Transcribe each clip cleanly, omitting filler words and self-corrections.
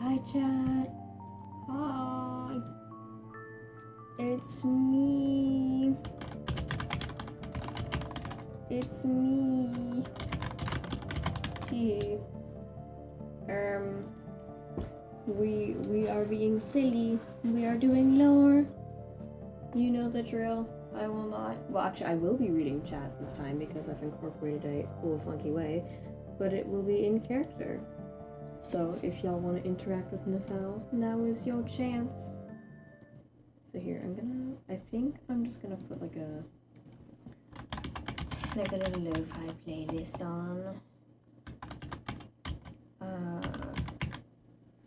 Hi, chat. Hi. It's me. It's me. Gee. We are being silly. We are doing lore. You know the drill. I will not. Well, actually, I will be reading chat this time because I've incorporated a cool, funky way, but it will be in character. So if y'all want to interact with Nafel, now is your chance. So here, I think I'm just gonna put like a little lo-fi playlist on.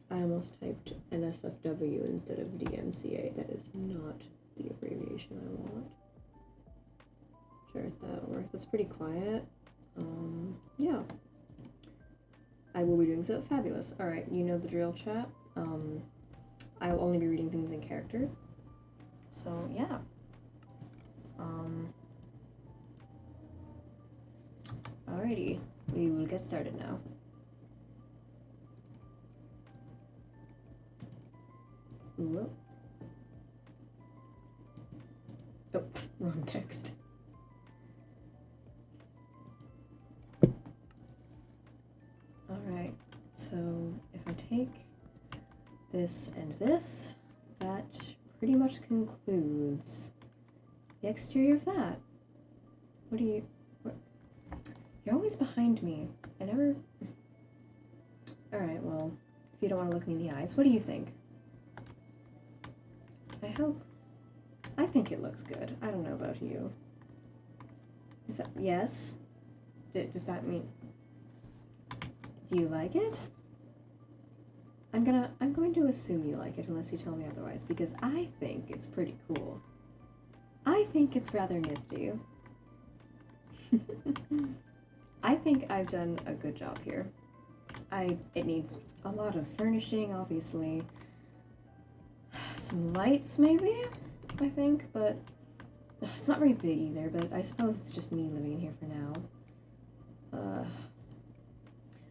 I almost typed NSFW instead of DMCA. That is not the abbreviation I want. Sure, that'll work. That's pretty quiet. Yeah. I will be doing so. Fabulous. Alright, you know the drill, chat. I'll only be reading things in character. So, yeah. Alrighty. We will get started now. Whoop. Oh, wrong text. Alright, so if I take this and this, that pretty much concludes the exterior of that. What do you... What? You're always behind me. I never... Alright, well, if you don't want to look me in the eyes, what do you think? I think it looks good. I don't know about you. Yes? Does that mean... Do you like it? I'm going to assume you like it unless you tell me otherwise, because I think it's pretty cool. I think it's rather nifty. I think I've done a good job here. It needs a lot of furnishing, obviously. Some lights, maybe? I think, but it's not very big either, but I suppose it's just me living in here for now.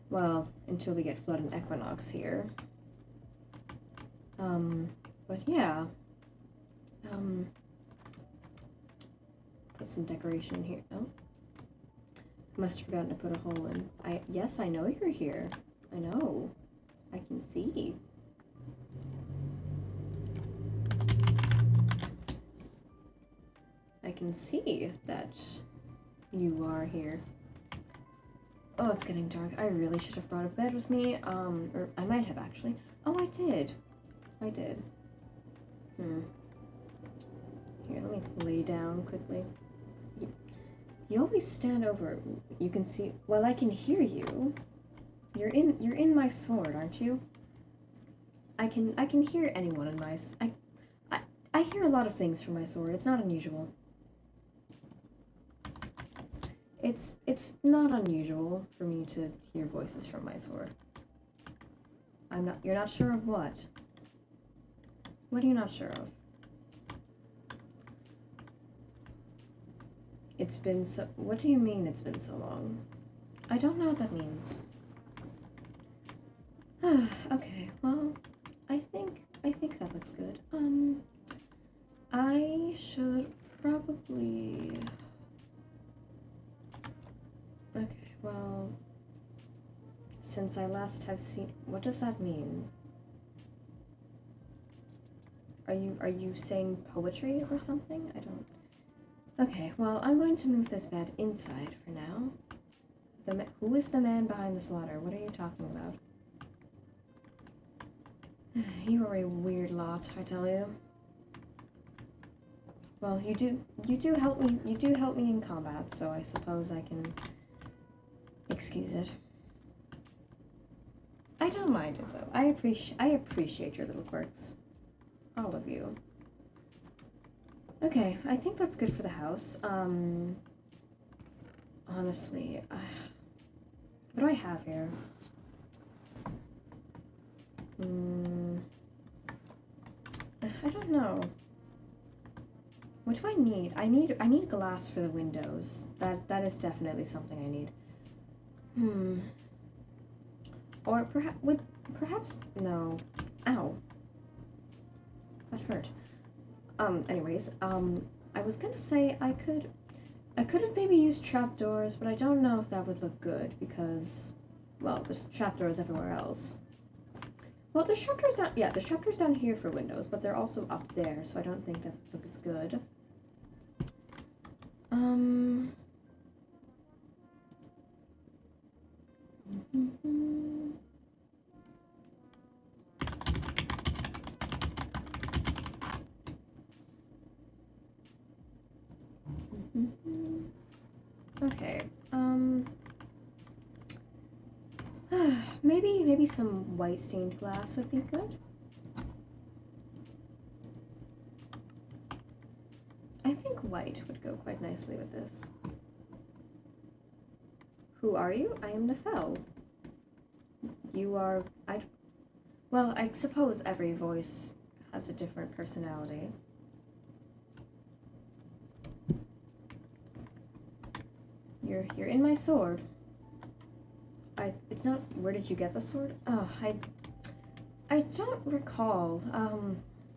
Well, until we get Flood and Equinox here. But yeah. Put some decoration in here. Oh. Must have forgotten to put a hole in. Yes, I know you're here. I know. I can see. I can see that you are here. Oh, it's getting dark. I really should have brought a bed with me. Or I might have actually. Oh, I did. Here, let me lay down quickly. You always stand over. You can see. Well, I can hear you. You're in my sword, aren't you? I can hear anyone in my. I hear a lot of things from my sword. It's not unusual. It's not unusual for me to hear voices from my sword. You're not sure of what? What are you not sure of? It's been so... What do you mean it's been so long? I don't know what that means. Okay, well, I think that looks good. I should probably... Okay, well, since I last have seen... What does that mean? Are you saying poetry or something? I don't... Okay, well, I'm going to move this bed inside for now. Who is the man behind the slaughter? What are you talking about? You are a weird lot, I tell you. Well, you do help me in combat, so I suppose I can excuse it. I don't mind it though. I appreciate your little quirks. All of you. Okay, I think that's good for the house. Honestly, what do I have here? I don't know. What do I need? I need glass for the windows. That is definitely something I need. Or perhaps Perhaps, no. Ow. That hurt. Anyways, I was gonna say I could have maybe used trapdoors, but I don't know if that would look good because, well, there's trapdoors everywhere else. Well, there's trapdoors down here for windows, but they're also up there, so I don't think that would look as good. Okay, maybe some white stained glass would be good. I think white would go quite nicely with this. Who are you? I am Nefel. You are... Well, I suppose every voice has a different personality. You're in my sword. It's not... Where did you get the sword? Oh, I don't recall.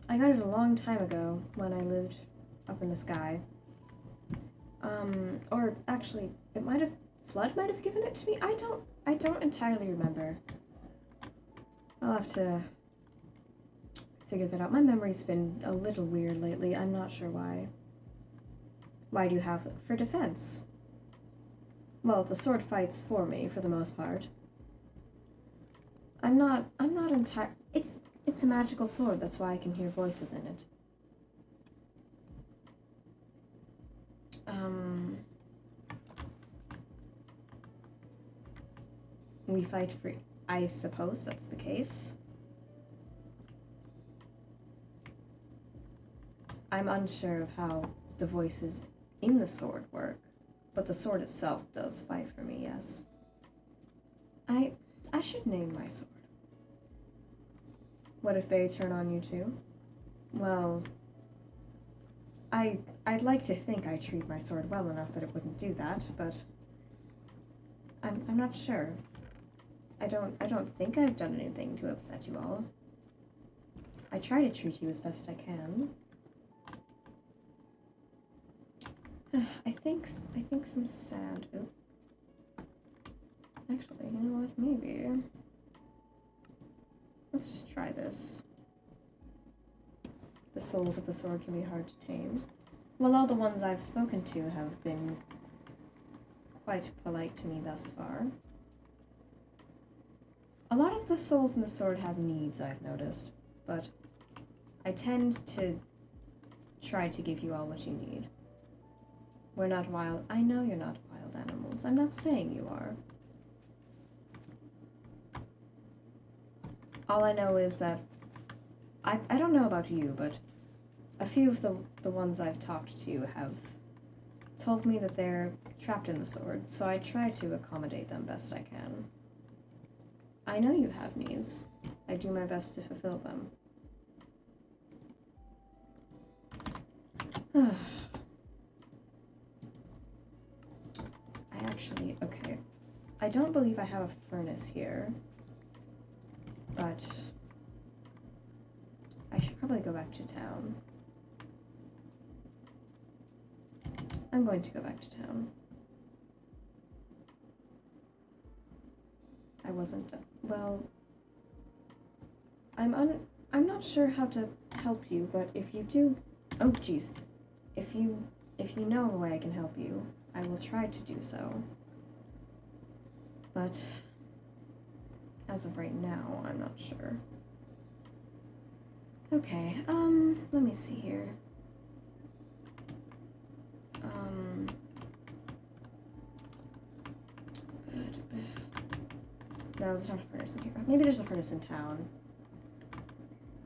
I got it a long time ago when I lived up in the sky. Or actually, Flood might have given it to me? I don't entirely remember. I'll have to figure that out. My memory's been a little weird lately. I'm not sure why. Why do you have it? For defense. Well, the sword fights for me, for the most part. I'm not entire... It's a magical sword, that's why I can hear voices in it. We fight for... I suppose that's the case. I'm unsure of how the voices in the sword work, but the sword itself does fight for me, yes. I should name my sword. What if they turn on you too? Well, I'd like to think I treat my sword well enough that it wouldn't do that, but I'm not sure. I don't think I've done anything to upset you all. I try to treat you as best I can. I think some sand. Oop. Actually, you know what? Maybe. Let's just try this. The souls of the sword can be hard to tame. Well, all the ones I've spoken to have been quite polite to me thus far. A lot of the souls in the sword have needs, I've noticed, but I tend to try to give you all what you need. We're not wild. I know you're not wild animals. I'm not saying you are. All I know is that I don't know about you, but a few of the ones I've talked to have told me that they're trapped in the sword, so I try to accommodate them best I can. I know you have needs. I do my best to fulfill them. Okay. I don't believe I have a furnace here, but I should probably go back to town. I'm going to go back to town. I wasn't, well, I'm not sure how to help you, but if you do, oh geez, if you know a way I can help you, I will try to do so. But as of right now, I'm not sure. Okay, let me see here. No, there's not a furnace in here. Maybe there's a furnace in town.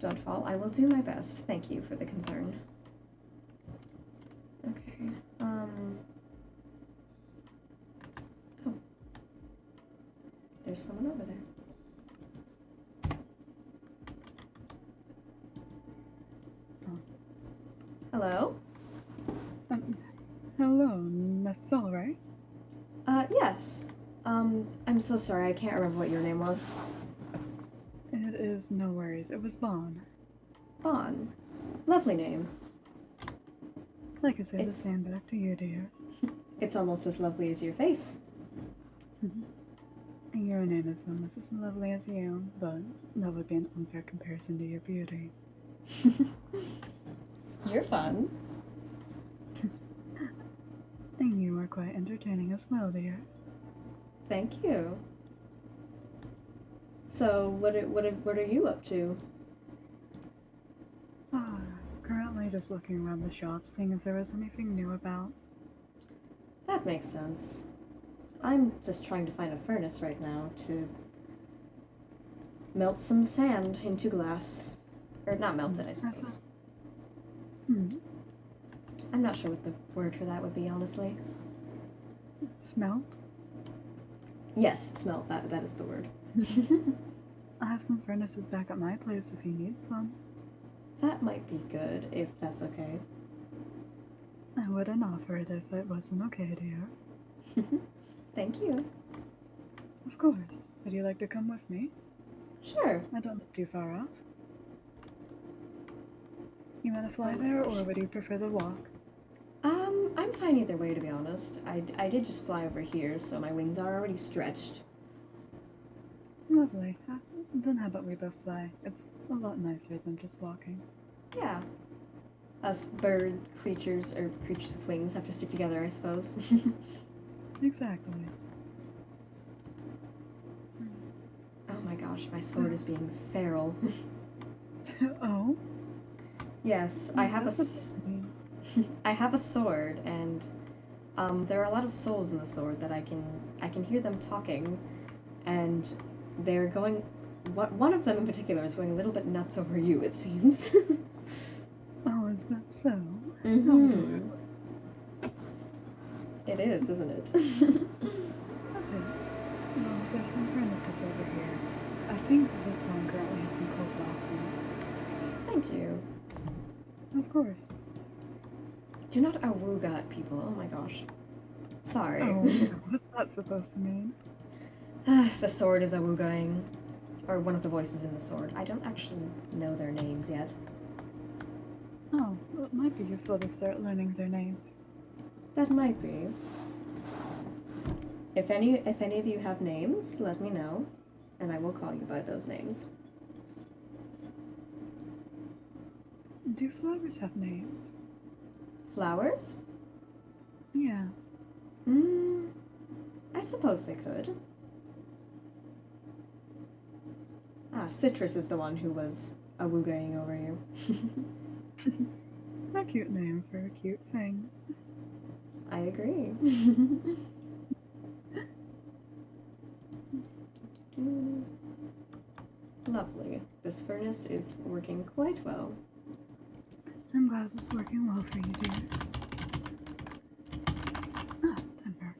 Don't fall. I will do my best. Thank you for the concern. Okay, oh. There's someone over there. Oh. Hello? Hello, that's all right? Yes. I'm so sorry, I can't remember what your name was. was no worries. It was Bon. Bon. Lovely name. Like I say, the It's- same back to you, dear. It's almost as lovely as your face. Your name is almost as lovely as you, but that would be an unfair comparison to your beauty. You're fun. And you are quite entertaining as well, dear. Thank you. So, what are you up to? Currently just looking around the shop, seeing if there was anything new about. That makes sense. I'm just trying to find a furnace right now to melt some sand into glass. Or not melt it, I suppose. I'm not sure what the word for that would be, honestly. Smelt? Yes, smelt. That is the word. I have some furnaces back at my place if you need some. That might be good, if that's okay. I wouldn't offer it if it wasn't okay, dear. Thank you. Of course. Would you like to come with me? Sure. I don't live too far off. You want to fly Oh my there, gosh. or would you prefer the walk? I'm fine either way, to be honest. I did just fly over here, so my wings are already stretched. Lovely. Then how about we both fly? It's a lot nicer than just walking. Yeah. Us bird creatures, or creatures with wings, have to stick together, I suppose. Exactly. Oh my gosh, my sword is being feral. Oh? Yes, I have That's I have a sword, and there are a lot of souls in the sword that I can hear them talking, and they're going. One of them in particular is going a little bit nuts over you. It seems. Oh, is that so? Mm-hmm. It is, isn't it? Okay. Well, there's some furnaces over here. I think this one currently has some cold blocks in it. Thank you. Of course. Do not awooga at people. Oh my gosh. Sorry. Oh, what's that supposed to mean? The sword is awoogaing. Or one of the voices in the sword. I don't actually know their names yet. Oh, well, it might be useful to start learning their names. That might be. If any of you have names, let me know, and I will call you by those names. Do flowers have names? Flowers? Yeah. I suppose they could. Citrus is the one who was awoogaing over you. A cute name for a cute thing. I agree. Lovely. This furnace is working quite well. I'm glad it's working well for you, dear. Temper.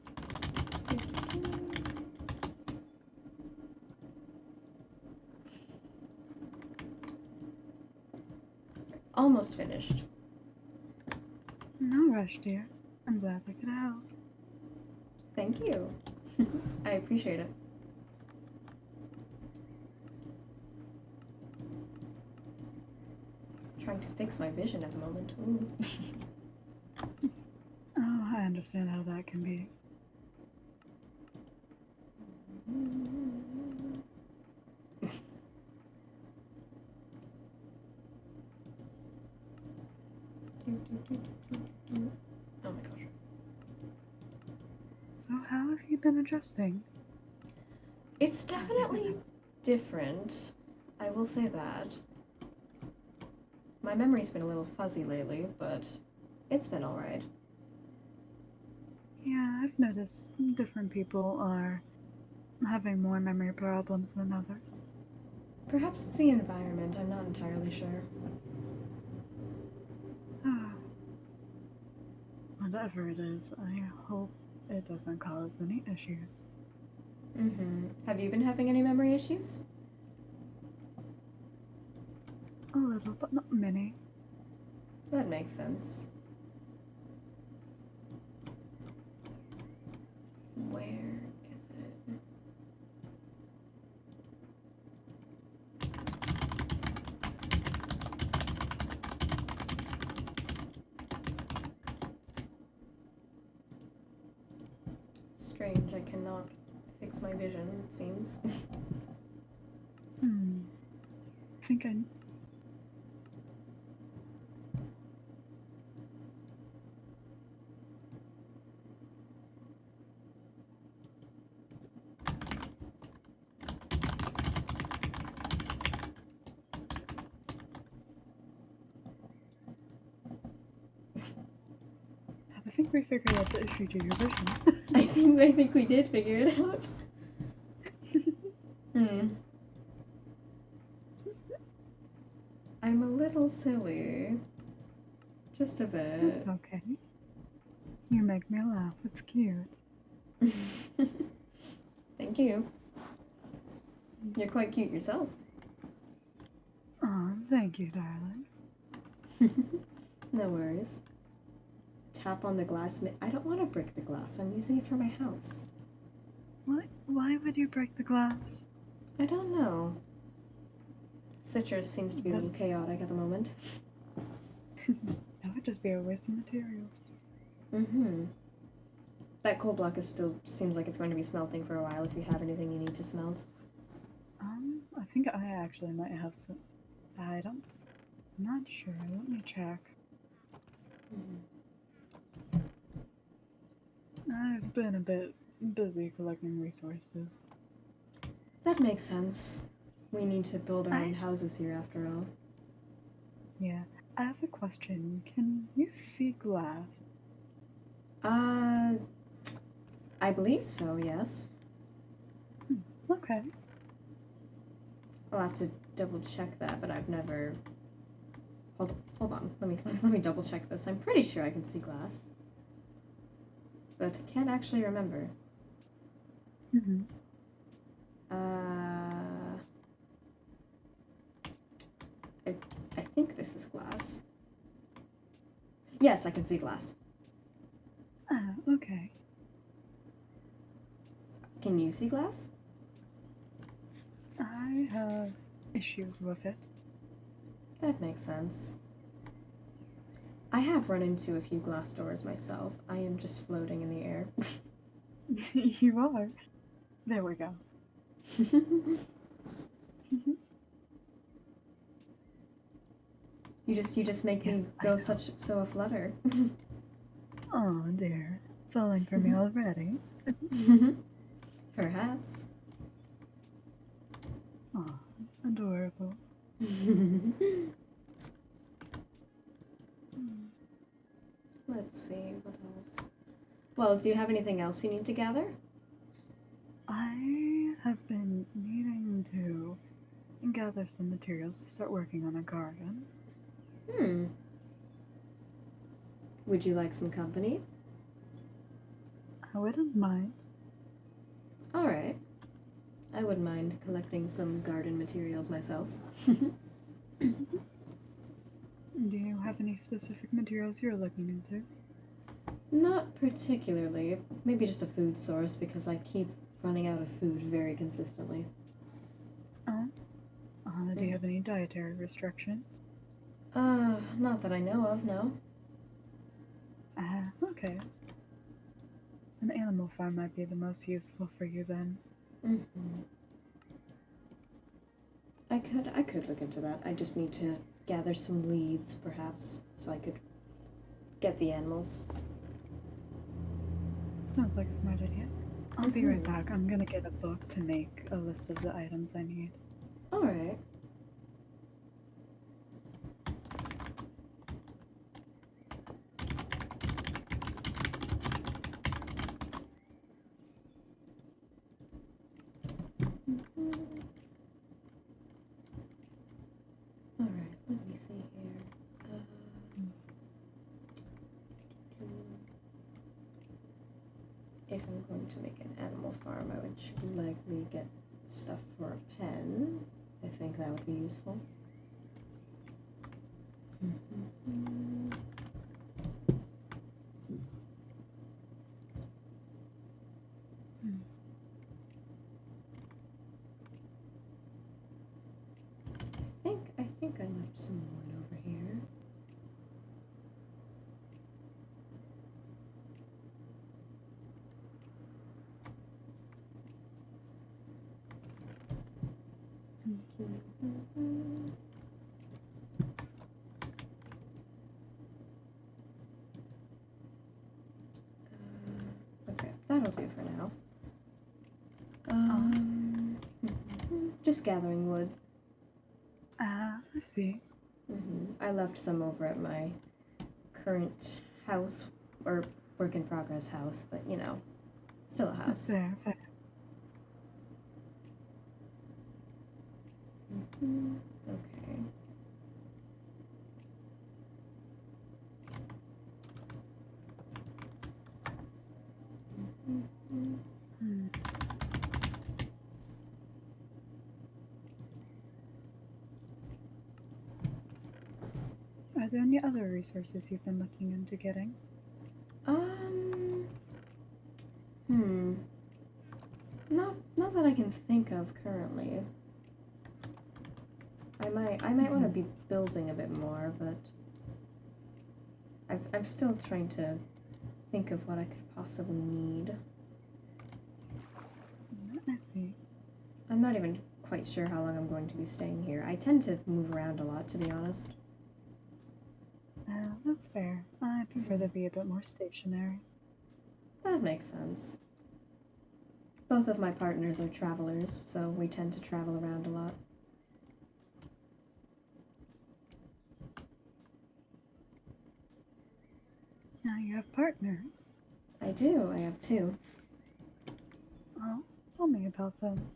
Almost finished. No rush, dear. I'm glad I could help. Thank you. I appreciate it. Trying to fix my vision at the moment. Ooh. Oh, I understand how that can be. Oh my gosh. So how have you been adjusting? It's definitely different. I will say that. My memory's been a little fuzzy lately, but it's been alright. Yeah, I've noticed different people are having more memory problems than others. Perhaps it's the environment, I'm not entirely sure. Whatever it is, I hope it doesn't cause any issues. Have you been having any memory issues? A little, but not many. That makes sense. Where is it? strange. I cannot fix my vision, it seems. I think I... I think we figured out the issue to your vision. I think we did figure it out. I'm a little silly. Just a bit. Okay. You make me laugh. It's cute. Thank you. You're quite cute yourself. Oh, thank you, darling. No worries. Tap on the glass. I don't want to break the glass. I'm using it for my house. What? Why would you break the glass? I don't know. Citrus seems to be a little chaotic at the moment. That would just be a waste of materials. That coal block still seems like it's going to be smelting for a while if you have anything you need to smelt. I think I actually might have some... I'm not sure. Let me check. I've been a bit busy collecting resources. That makes sense. We need to build our own houses here after all. Yeah. I have a question. Can you see glass? I believe so, yes. Okay. I'll have to double check that, but I've never... Hold on. Let me double check this. I'm pretty sure I can see glass. But can't actually remember. I think this is glass. Yes, I can see glass. Okay. Can you see glass? I have issues with it. That makes sense. I have run into a few glass doors myself. I am just floating in the air. You are. There we go. You just make me go so aflutter. Oh dear. Falling for me already. Perhaps. Oh, adorable. Let's see, what else? Well, do you have anything else you need to gather? I have been needing to gather some materials to start working on a garden. Would you like some company? I wouldn't mind. Alright. I wouldn't mind collecting some garden materials myself. Do you have any specific materials you're looking into? Not particularly. Maybe just a food source, because I keep running out of food very consistently. Do you have any dietary restrictions? Not that I know of, no. Okay. An animal farm might be the most useful for you then. I could look into that. I just need to gather some leads, perhaps, so I could get the animals. Sounds like a smart idea. I'll be right back. I'm gonna get a book to make a list of the items I need. Alright. Alright, let me see here. If I'm going to make an animal farm, I should likely get stuff for a pen. I think that would be useful. I think I left some wood over here. Okay, that'll do for now. Just gathering wood. I see. I left some over at my current house, or work in progress house, but you know, still a house. Fair, fair. Okay. Are there any other resources you've been looking into getting? Not that I can think of currently. I might want to be building a bit more, but I'm still trying to think of what I could possibly need. I see. I'm not even quite sure how long I'm going to be staying here. I tend to move around a lot, to be honest. That's fair. I prefer to be a bit more stationary. That makes sense. Both of my partners are travelers, so we tend to travel around a lot. Now you have partners. I do. I have two. Oh, tell me about them.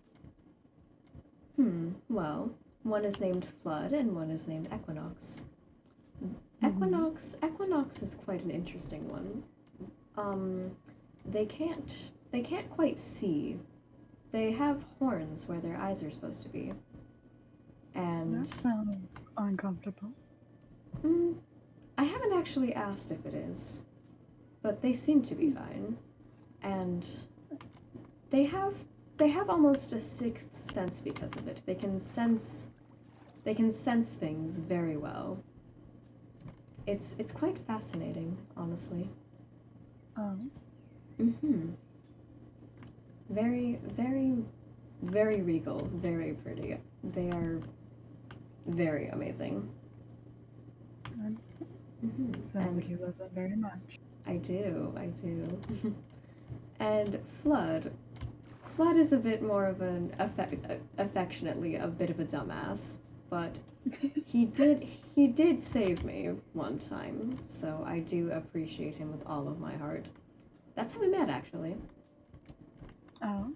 Well, one is named Flood and one is named Equinox. Equinox is quite an interesting one. They can't quite see. They have horns where their eyes are supposed to be. And That sounds uncomfortable. I haven't actually asked if it is, but they seem to be fine. And they have almost a sixth sense because of it. They can sense things very well. It's quite fascinating, honestly. Oh. Very, very, very regal, very pretty. They are very amazing. Sounds like you love them very much. I do. And Flood is a bit more of an affectionately a bit of a dumbass, but he did save me one time, so I do appreciate him with all of my heart. That's how we met, actually. Oh.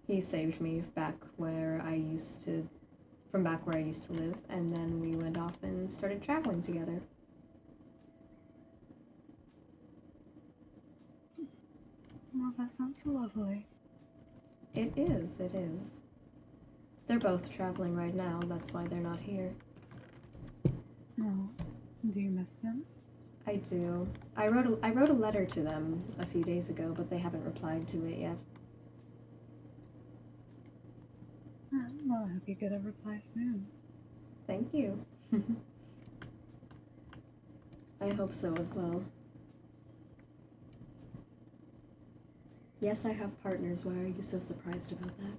He saved me back where I used to live, and then we went off and started traveling together. Well, that sounds lovely. It is. They're both traveling right now, that's why they're not here. Oh. Do you miss them? I do. I wrote a letter to them a few days ago, but they haven't replied to it yet. Well, I hope you get a reply soon. Thank you. I hope so as well. Yes, I have partners. Why are you so surprised about that?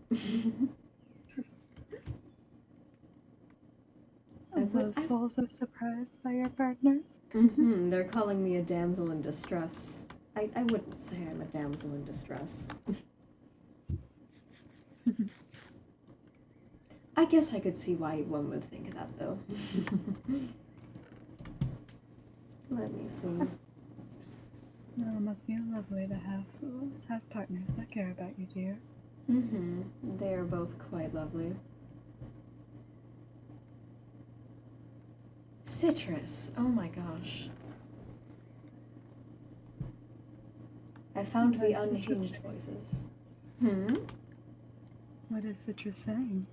Those souls are surprised by your partners? They're calling me a damsel in distress. I wouldn't say I'm a damsel in distress. I guess I could see why one would think that, though. Let me see. Well, it must be lovely to have partners that care about you, dear. They are both quite lovely. Citrus. Oh my gosh. I found the unhinged voices. What is Citrus saying?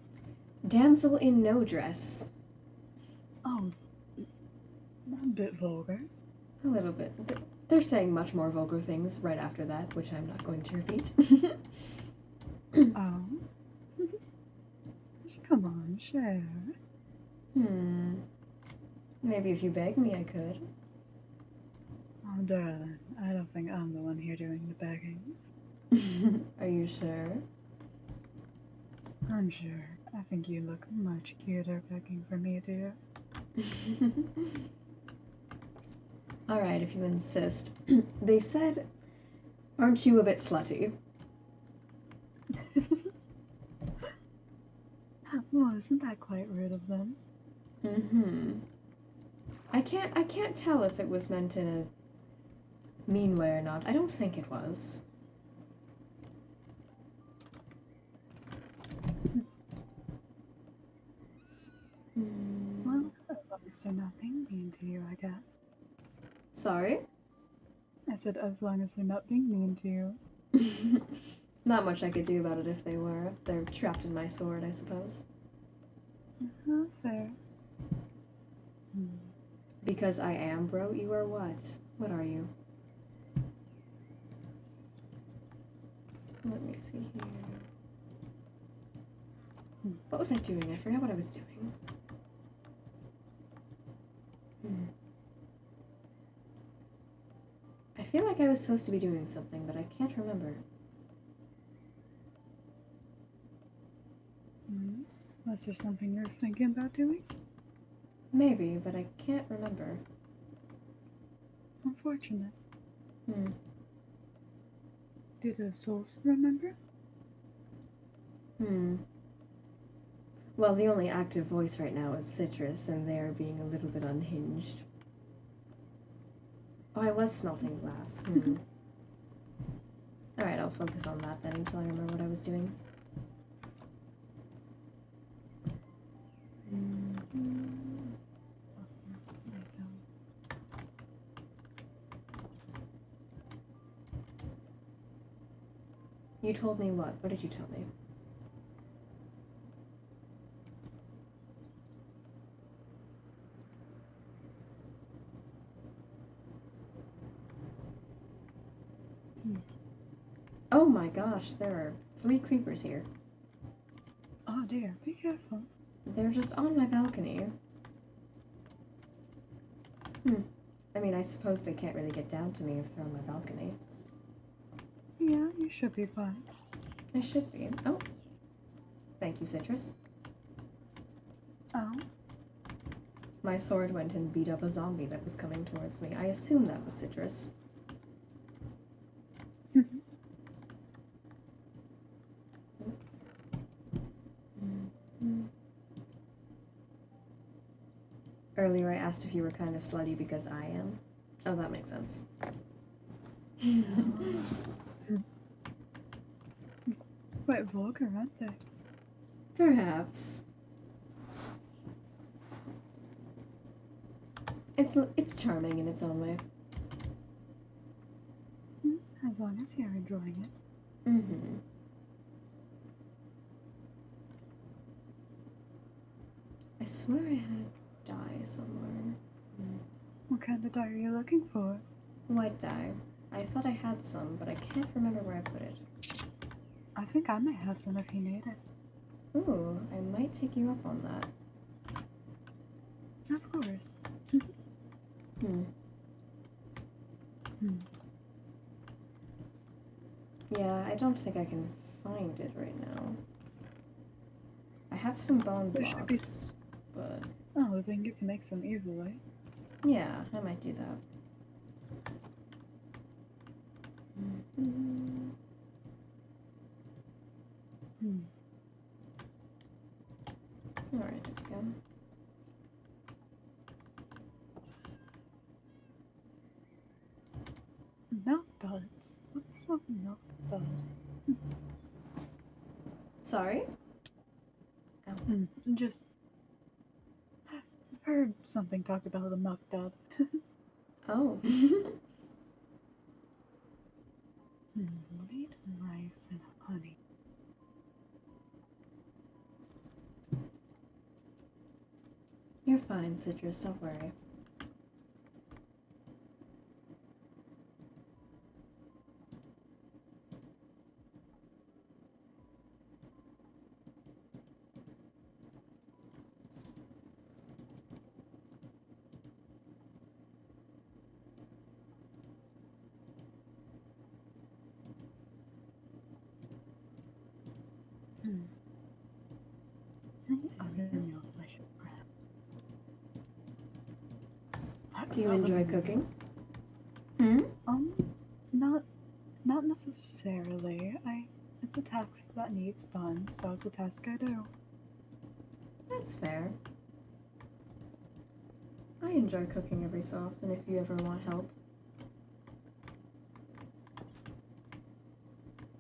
Damsel in no dress. Oh, a bit vulgar. A little bit. They're saying much more vulgar things right after that, which I'm not going to repeat. Oh. Come on, share. Maybe if you beg me, I could. Oh, darling, I don't think I'm the one here doing the begging. Are you sure? I'm sure. I think you look much cuter begging for me, dear. Alright, if you insist. They said, aren't you a bit slutty? Well, isn't that quite rude of them? Mm-hmm. I can't tell if it was meant in a mean way or not. I don't think it was. Well, as long as they're not being mean to you, I guess. Sorry? I said, as long as they're not being mean to you. Not much I could do about it if they were. They're trapped in my sword, I suppose. Fair. Because I am, bro? You are what? What are you? Let me see here. What was I doing? I forgot what I was doing. I feel like I was supposed to be doing something, but I can't remember. Was there something you're thinking about doing? Maybe, but I can't remember. Unfortunate. Do the souls remember? Well, the only active voice right now is Citrus, and they are being a little bit unhinged. Oh, I was smelting glass. Alright, I'll focus on that then until I remember what I was doing. You told me what? What did you tell me? Oh my gosh, there are 3 creepers here. Oh dear, be careful. They're just on my balcony. I mean, I suppose they can't really get down to me if they're on my balcony. Yeah, you should be fine. I should be. Oh. Thank you, Citrus. Oh? My sword went and beat up a zombie that was coming towards me. I assume that was Citrus. Earlier I asked if you were kind of slutty because I am. Oh, that makes sense. Quite vulgar, aren't they? Perhaps. It's charming in its own way. As long as you're enjoying it. I swear I had dye somewhere. What kind of dye are you looking for? White dye. I thought I had some, but I can't remember where I put it. I think I might have some if you need it. Ooh, I might take you up on that. Of course. Yeah, I don't think I can find it right now. I have some bone blocks, but... Oh, then you can make some easily. Yeah, I might do that. Alright, there we go. Milk duds. What's a milk dud? Sorry? Just heard something talk about a milk dud. Oh. Lead rice and honey. You're fine, Citrus, don't worry. should prep. Do you enjoy cooking? Not not necessarily. It's a task that needs done, so it's a task I do. That's fair. I enjoy cooking every so often if you ever want help.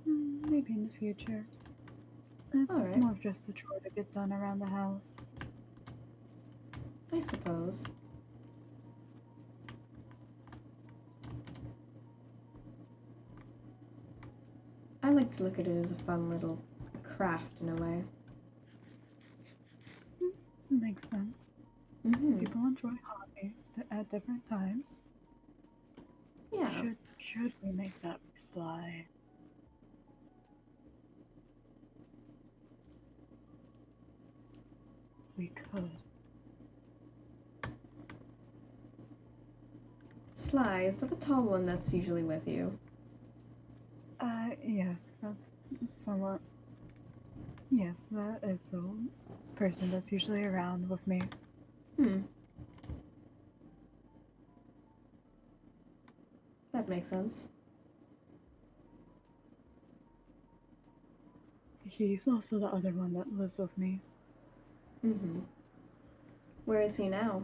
Maybe in the future. It's Alright. more of just a chore to get done around the house. I suppose. I like to look at it as a fun little craft in a way. Makes sense. People enjoy hobbies at different times. Yeah. Should we make that for Sly? We could. Sly, is that the tall one that's usually with you? Yes, that's somewhat. Yes, that is the person that's usually around with me. That makes sense. He's also the other one that lives with me. Where is he now?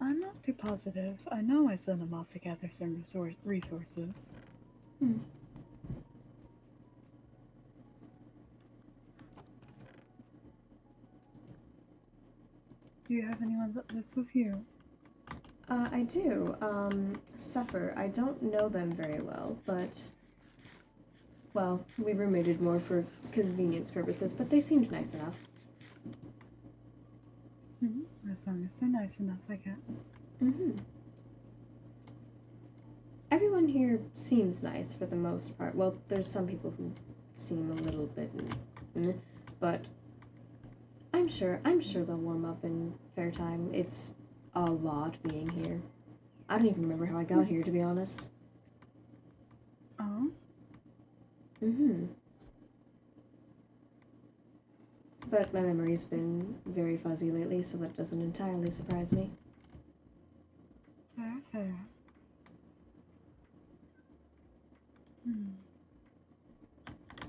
I'm not too positive. I know I sent him off to gather some resources. Do you have anyone that lives with you? I do. Suffer. I don't know them very well, but... Well, we roommated more for convenience purposes, but they seemed nice enough. As long as they're nice enough, I guess. Everyone here seems nice for the most part. Well, there's some people who seem a little bit... but I'm sure they'll warm up in fair time. It's a lot being here. I don't even remember how I got here, to be honest. Oh? But my memory's been very fuzzy lately, so that doesn't entirely surprise me. Fair.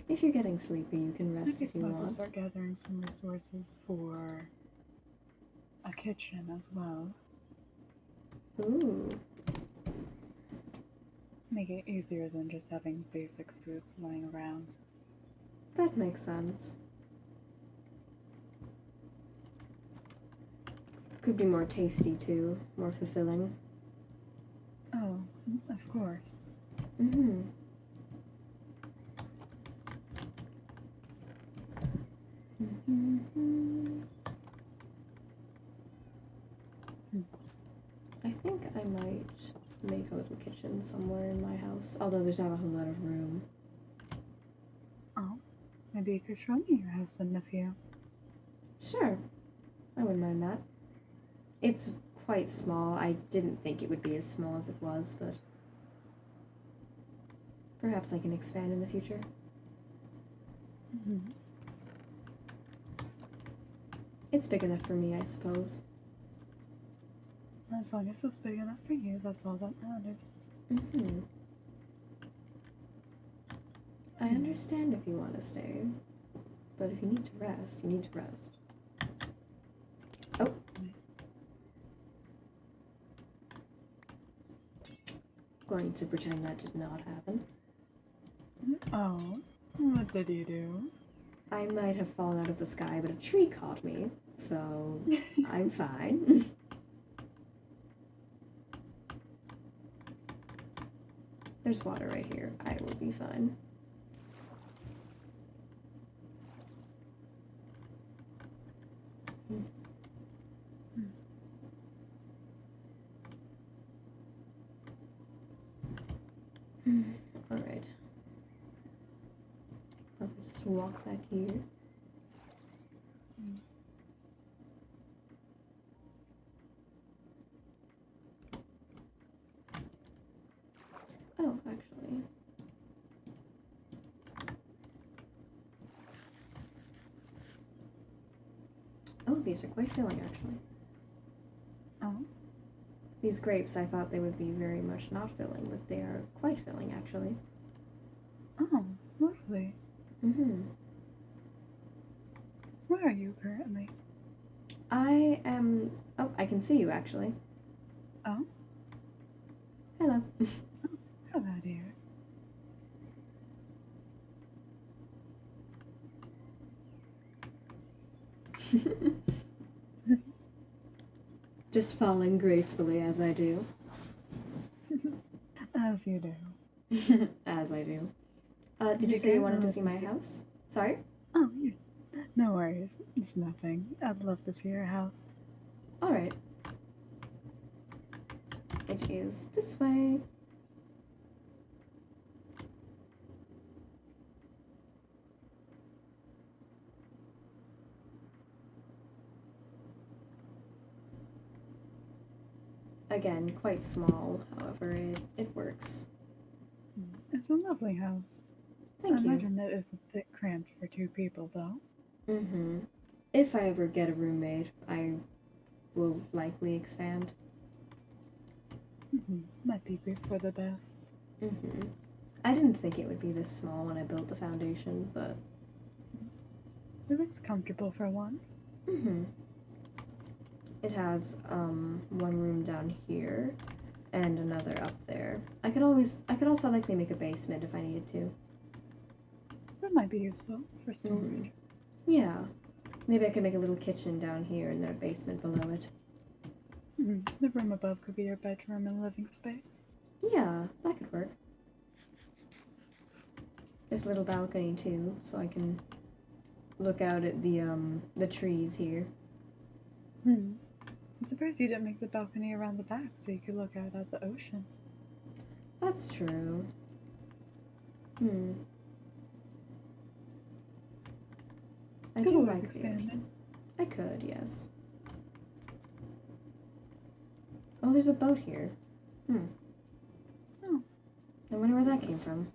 If you're getting sleepy, you can rest if you want. To start gathering some resources for a kitchen as well. Ooh. Make it easier than just having basic foods lying around. That makes sense. Could be more tasty too, more fulfilling. Oh, of course. I think I might make a little kitchen somewhere in my house, although there's not a whole lot of room. Oh, maybe you could show me your house in a few. Sure, I wouldn't mind that. It's quite small. I didn't think it would be as small as it was, but perhaps I can expand in the future. It's big enough for me, I suppose. As long as it's big enough for you, that's all that matters. I understand if you want to stay, but if you need to rest, you need to rest. Oh. Going to pretend that did not happen. Oh, what did you do? I might have fallen out of the sky, but a tree caught me, so I'm fine. There's water right here. I will be fine. Alright. I'll just walk back here. Oh, actually. these are quite filling, actually. Oh, These grapes, I thought they would be very much not filling, but they are quite filling, actually. oh, lovely. Mm-hmm. Where are you currently? I am... Oh, I can see you, actually. Oh, Hello. hello, dear. Just falling gracefully as I do. As you do. As I do. Did You you say you can't wanted to really see my think- house? Sorry? Oh, yeah. No worries. It's nothing. I'd love to see your house. Alright. It is this way. Again, quite small, however, it works. It's a lovely house. Thank I you. imagine it is a bit cramped for 2 people, though. Mm-hmm. If I ever get a roommate, I will likely expand. Might be for the best. Mm-hmm. I didn't think it would be this small when I built the foundation, but... It looks comfortable for one. Mm-hmm. It has, one room down here and another up there. I could also likely make a basement if I needed to. That might be useful for storage. Mm-hmm. Yeah. Maybe I could make a little kitchen down here and then a basement below it. The room above could be your bedroom and living space. Yeah, that could work. There's a little balcony too, so I can look out at the trees here. I'm surprised you didn't make the balcony around the back so you could look out at the ocean. That's true. I Could do always like the expand ocean. I could, yes. Oh, there's a boat here. Oh. I wonder where that came from.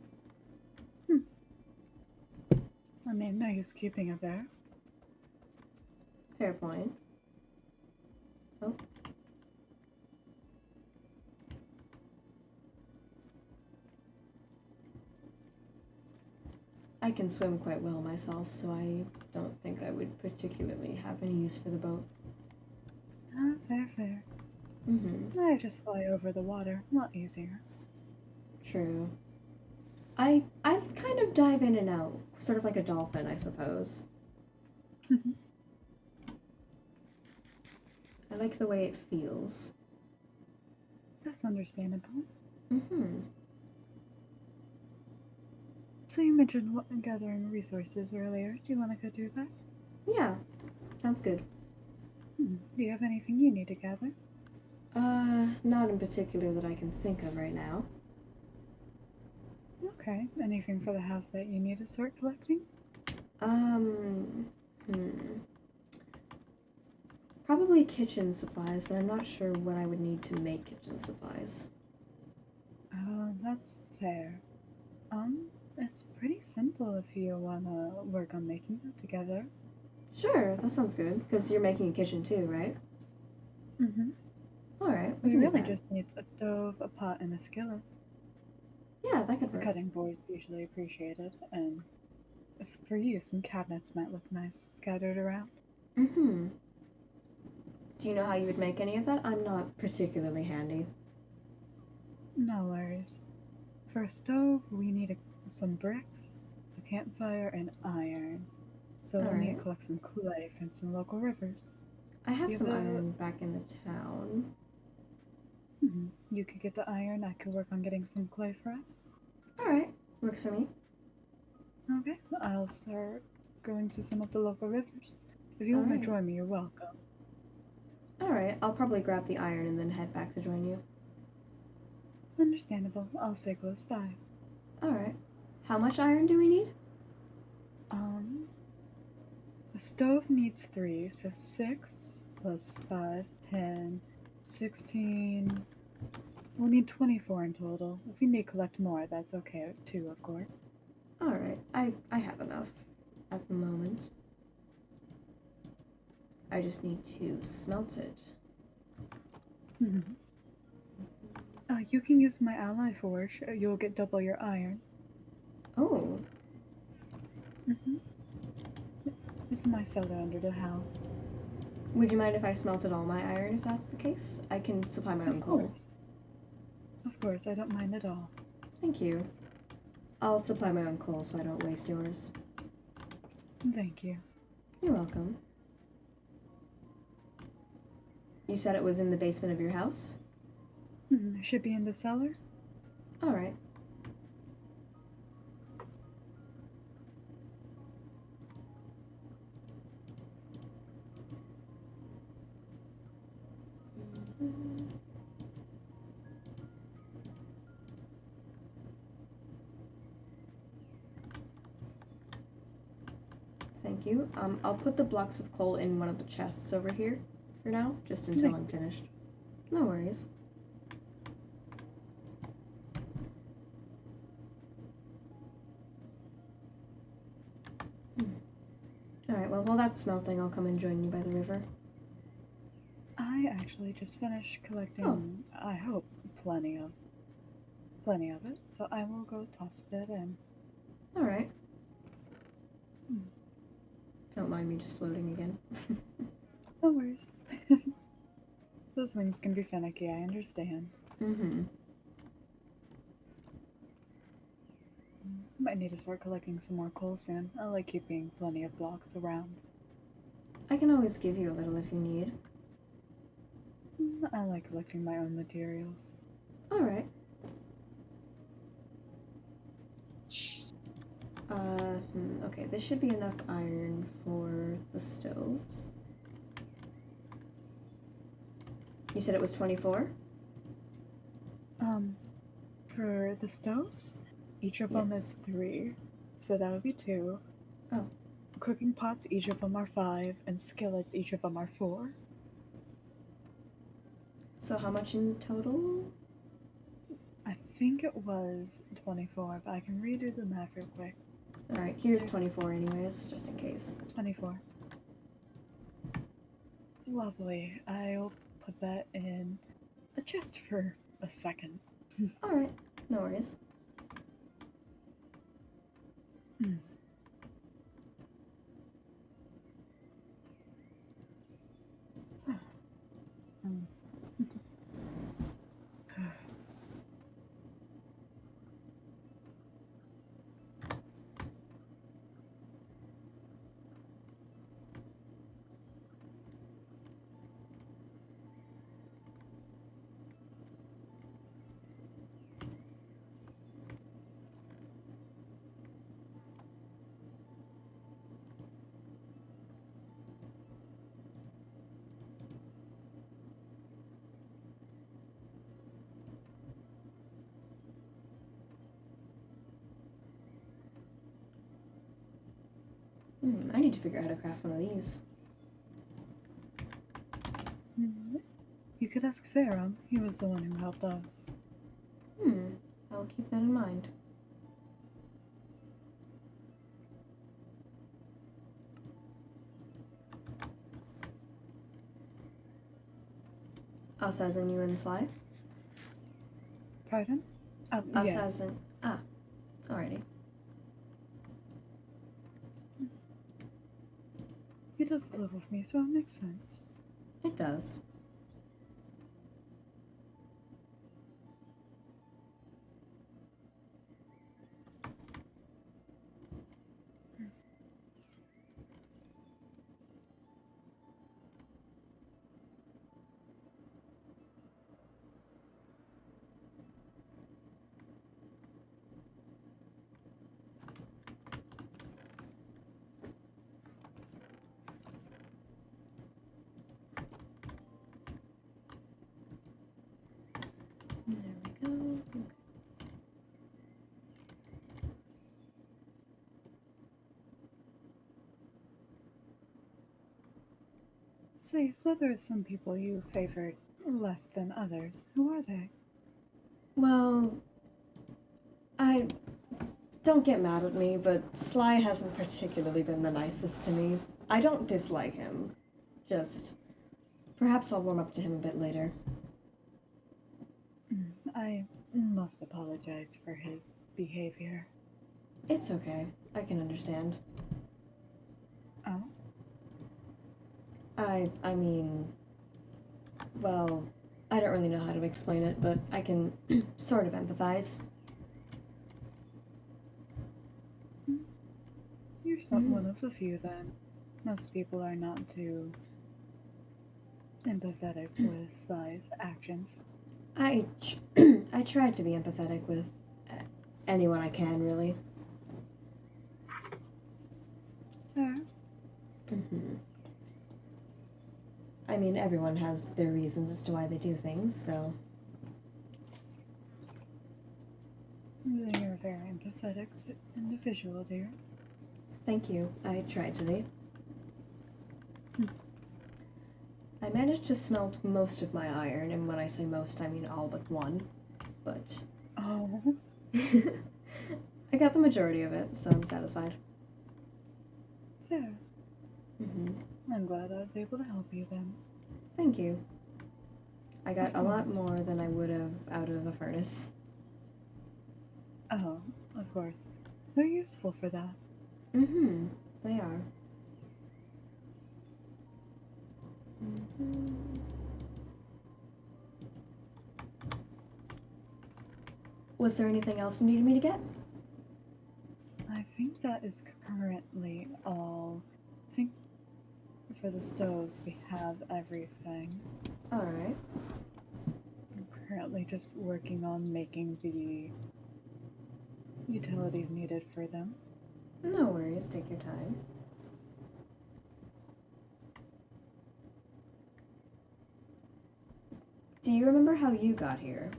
I mean, no use keeping it there. Fair point. Oh. I can swim quite well myself, so I don't think I would particularly have any use for the boat. Ah, fair. I just fly over the water. A lot easier. True. I kind of dive in and out, sort of like a dolphin, I suppose. I like the way it feels. That's understandable. Mm-hmm. So you mentioned gathering resources earlier. Do you want to go do that? Yeah, sounds good. Do you have anything you need to gather? Not in particular that I can think of right now. Okay. Anything for the house that you need to start collecting? Probably kitchen supplies, but I'm not sure what I would need to make kitchen supplies. That's fair. It's pretty simple if you wanna work on making that together. Sure, that sounds good, because you're making a kitchen too, right? Alright, we We can do really that. just need a stove, a pot, and a skillet. Yeah, that could A work. cutting board's usually appreciated, and for you, some cabinets might look nice scattered around. Mm-hmm. Do you know how you would make any of that? I'm not particularly handy. No worries. For a stove, we need some bricks, a campfire, and iron. So we'll need Alright. to collect some clay from some local rivers. I have You some have iron back in the town. You could get the iron, I could work on getting some clay for us. Alright, works for me. Okay, I'll start going to some of the local rivers. If you want to Alright. join me, you're welcome. Alright, I'll probably grab the iron and then head back to join you. Understandable, I'll stay close by. Alright. How much iron do we need? A stove needs 3, so 6 plus 5, 10, 16. We'll need 24 in total. If you need to collect more, that's okay too, of course. Alright, I have enough at the moment. I just need to smelt it. Mm-hmm. You can use my ally forge. You'll get double your iron. Oh, Mm-hmm. This is my cellar under the house. would you mind if I smelted all my iron if that's the case? I can supply my own coal. Of course, I don't mind at all. Thank you. I'll supply my own coal so I don't waste yours. Thank you. You're welcome. You said it was in the basement of your house? It should be in the cellar. Alright. Thank you. I'll put the blocks of coal in one of the chests over here for now, just until I'm finished. No worries. Alright, well, while that's smelting, I'll come and join you by the river. I actually just finished collecting, I hope, plenty of it, so I will go toss that in. Alright. Don't mind me just floating again. No worries. Those wings can be finicky, I understand. Mm-hmm. Might need to start collecting some more coal soon. I like keeping plenty of blocks around. I can always give you a little if you need. I like collecting my own materials. Alright. Okay, this should be enough iron for the stoves. You said it was 24? For the stoves, each of them is 3, so that would be 2. Oh. Cooking pots, each of them are 5, and skillets, each of them are 4. So how much in total? I think it was 24, but I can redo the math real quick. Alright, here's 24 anyways, just in case. 24. Lovely. I'll put that in a chest for a second. Alright, no worries. I need to figure out how to craft one of these. You could ask Pharaoh. He was the one who helped us. I'll keep that in mind. Us as in you and Sly? Pardon? Us yes. as in... alrighty. He does live with me, so it makes sense. It does. There we go. Okay. So you said there are some people you favored less than others. Who are they? Well, don't get mad at me, but Sly hasn't particularly been the nicest to me. I don't dislike him, Just perhaps I'll warm up to him a bit later. I must apologize for his behavior. It's okay. I can understand. Oh? I mean, well, I don't really know how to explain it, but I can sort of empathize. You're one of the few then. Most people are not too empathetic with Sly's actions. I try to be empathetic with anyone I can, really. Fair. I mean, everyone has their reasons as to why they do things, so... You're a very empathetic individual, dear. Thank you. I try to be. I managed to smelt most of my iron, and when I say most, I mean all but one. But... Oh. I got the majority of it, so I'm satisfied. Fair. I'm glad I was able to help you then. Thank you. I got a lot more than I would have out of a furnace. Oh, of course. They're useful for that. They are. Was there anything else you needed me to get? I think that is currently all. I think for the stoves we have everything. Alright. I'm currently just working on making the utilities needed for them. No worries, take your time. Do you remember how you got here?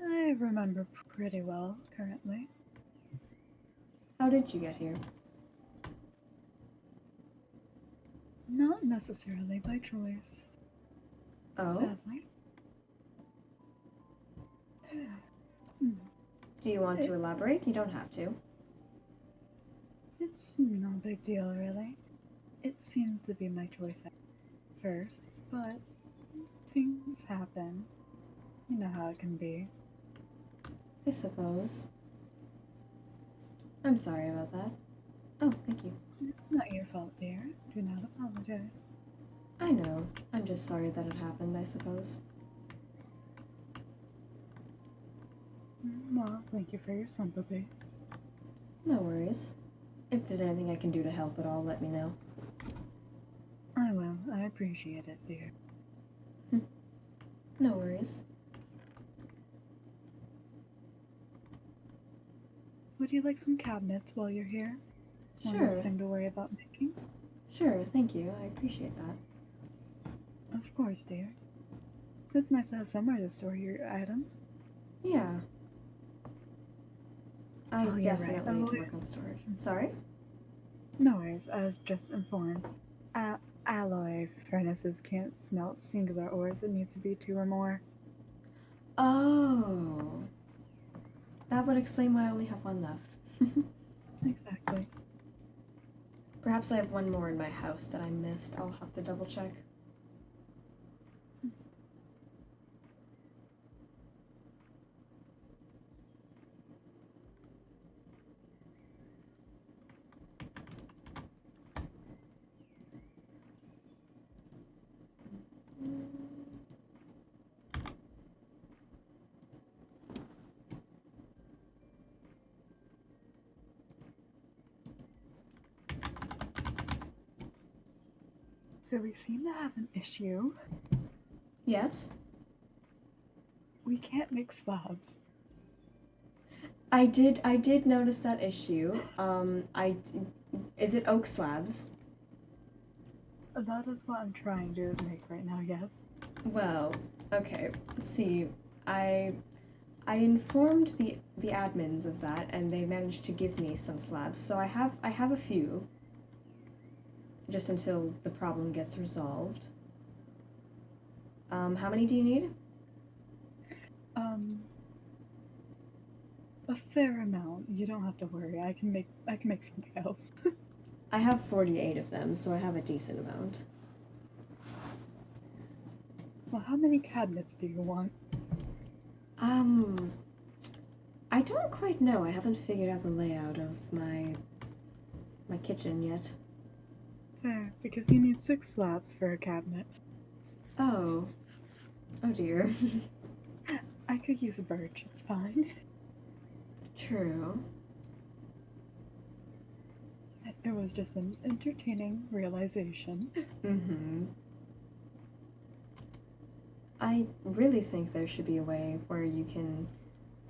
I remember pretty well currently. How did you get here? Not necessarily by choice. Oh? Sadly. Do you want to elaborate? You don't have to. It's no big deal, really. It seemed to be my choice at first, but things happen. You know how it can be. I suppose. I'm sorry about that. Oh, thank you. It's not your fault, dear. Do not apologize. I know. I'm just sorry that it happened, I suppose. Well, thank you for your sympathy. No worries. If there's anything I can do to help at all, let me know. I will. I appreciate it, dear. No worries. Would you like some cabinets while you're here? One less thing to worry about making? Sure, thank you. I appreciate that. Of course, dear. It's nice to have somewhere to store your items. Yeah. I definitely right. need to work on storage. Sorry? No worries, I was just informed. Alloy furnaces can't smelt singular ores. It needs to be 2 or more. Oh. That would explain why I only have one left. Exactly. Perhaps I have one more in my house that I missed. I'll have to double check. So we seem to have an issue. Yes? We can't make slabs. I did notice that issue. Is it oak slabs? That is what I'm trying to make right now, yes. Well, okay. See, I informed the admins of that, and they managed to give me some slabs. So I have a few. Just until the problem gets resolved. How many do you need? A fair amount. You don't have to worry. I can make something else. I have 48 of them, so I have a decent amount. Well, how many cabinets do you want? I don't quite know. I haven't figured out the layout of my kitchen yet. Fair, because you need 6 slabs for a cabinet. Oh. Oh dear. I could use a birch, it's fine. True. It was just an entertaining realization. Mm-hmm. I really think there should be a way where you can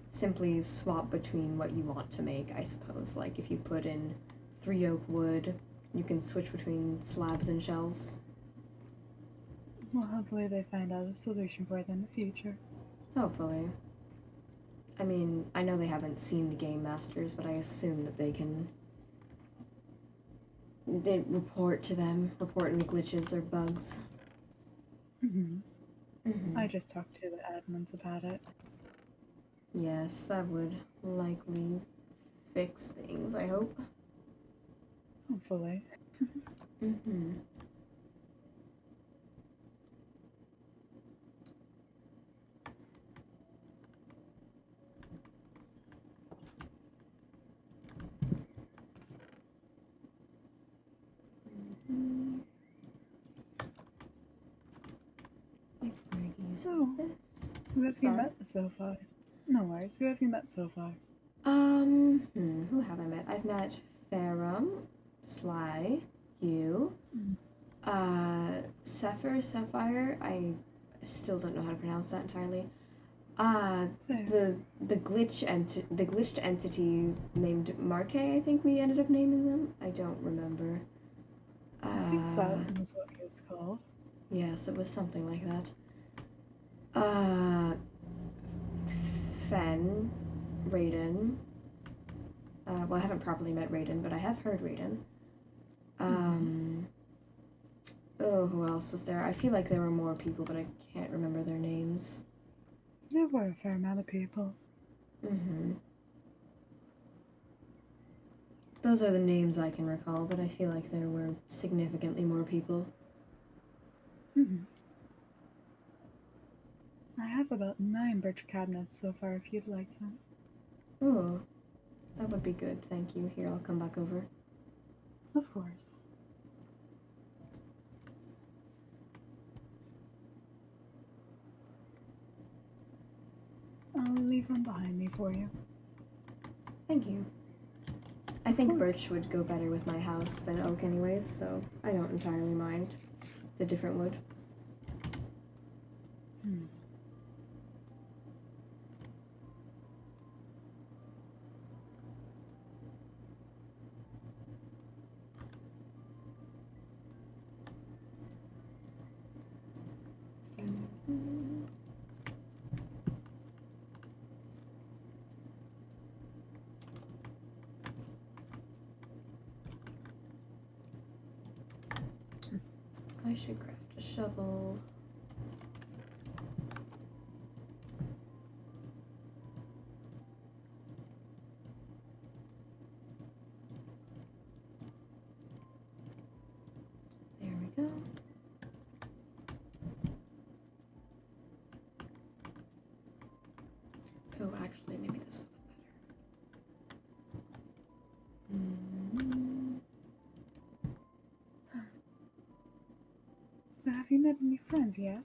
simply swap between what you want to make, I suppose. Like if you put in 3 oak wood, you can switch between slabs and shelves. Well, hopefully they find out a solution for it in the future. Hopefully. I mean, I know they haven't seen the Game Masters, but I assume that they can report to them, report any glitches or bugs. I just talked to the admins about it. Yes, that would likely fix things, I hope. Hopefully. So, who have you met so far? No worries, who have you met so far? Who have I met? I've met Farum, Sly, you, Sapphire, I still don't know how to pronounce that entirely. The glitched entity named Marque, I think we ended up naming them. I don't remember. I think that was what he was called. Yes, it was something like that. Fen, Raiden. Well, I haven't properly met Raiden, but I have heard Raiden. Oh, who else was there? I feel like there were more people, but I can't remember their names. There were a fair amount of people. Those are the names I can recall, but I feel like there were significantly more people. I have about 9 birch cabinets so far if you'd like them. Oh, that would be good, thank you. Here, I'll come back over. Of course. I'll leave one behind me for you. Thank you. I think birch would go better with my house than oak anyways, so I don't entirely mind the different wood. I should craft a shovel. There we go. Oh, actually, maybe this will look better. So have you met any friends yet?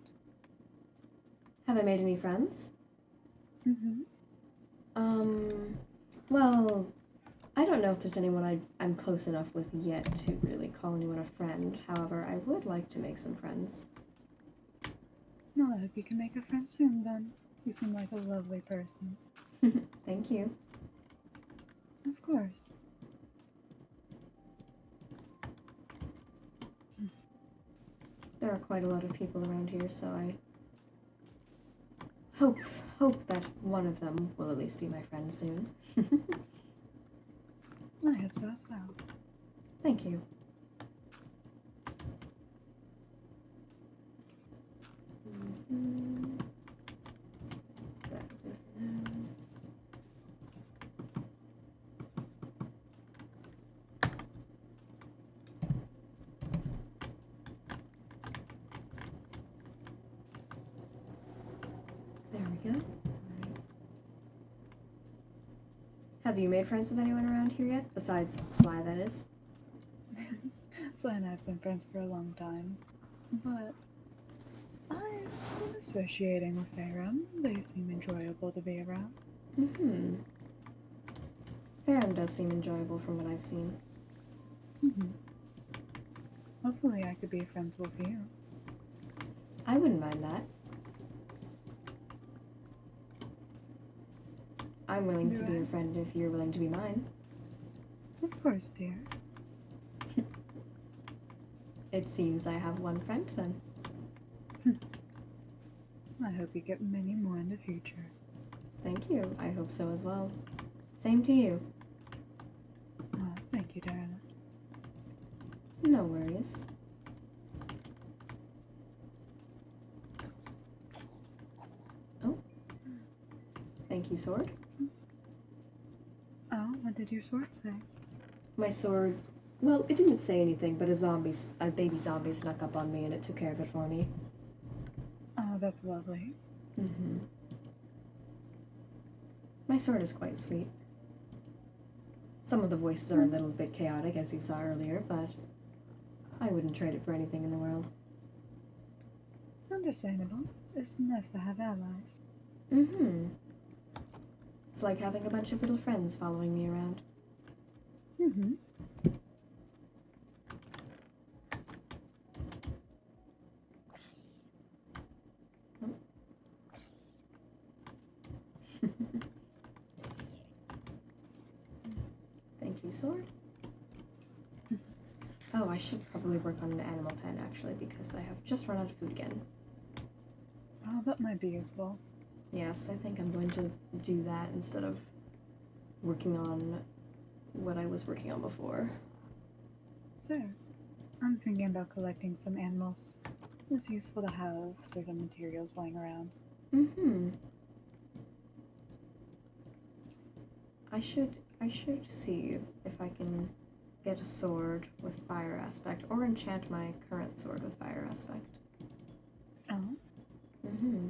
Have I made any friends? Mm-hmm. Well, I don't know if there's anyone I'm close enough with yet to really call anyone a friend. However, I would like to make some friends. Well, I hope you can make a friend soon then. You seem like a lovely person. Thank you. Of course. There are quite a lot of people around here, so I hope that one of them will at least be my friend soon. I hope so as well. Thank you. That'll do for now. we go. Alright. Have you made friends with anyone around here yet? Besides Sly, that is. Sly and I have been friends for a long time, but I've been associating with Farum. They seem enjoyable to be around. Mm-hmm. Farum does seem enjoyable from what I've seen. Mm-hmm. Hopefully I could be friends with you. I wouldn't mind that. I'm willing to be your friend if you're willing to be mine. Of course, dear. It seems I have one friend then. I hope you get many more in the future. Thank you. I hope so as well. Same to you. Oh, thank you, darling. No worries. Oh. Thank you, sword. Oh, what did your sword say? My sword... Well, it didn't say anything, but a baby zombie snuck up on me and it took care of it for me. Oh, that's lovely. Mm-hmm. My sword is quite sweet. Some of the voices are a little bit chaotic, as you saw earlier, but I wouldn't trade it for anything in the world. Understandable. It's nice to have allies. Mm-hmm. It's like having a bunch of little friends following me around. Mm-hmm. Thank you, sword. Oh, I should probably work on an animal pen, actually, because I have just run out of food again. Oh, that might be useful. Yes, I think I'm going to do that instead of working on what I was working on before. There. I'm thinking about collecting some animals. It's useful to have certain materials lying around. Mm-hmm. I should see if I can get a sword with fire aspect, or enchant my current sword with fire aspect. Oh? Mm-hmm.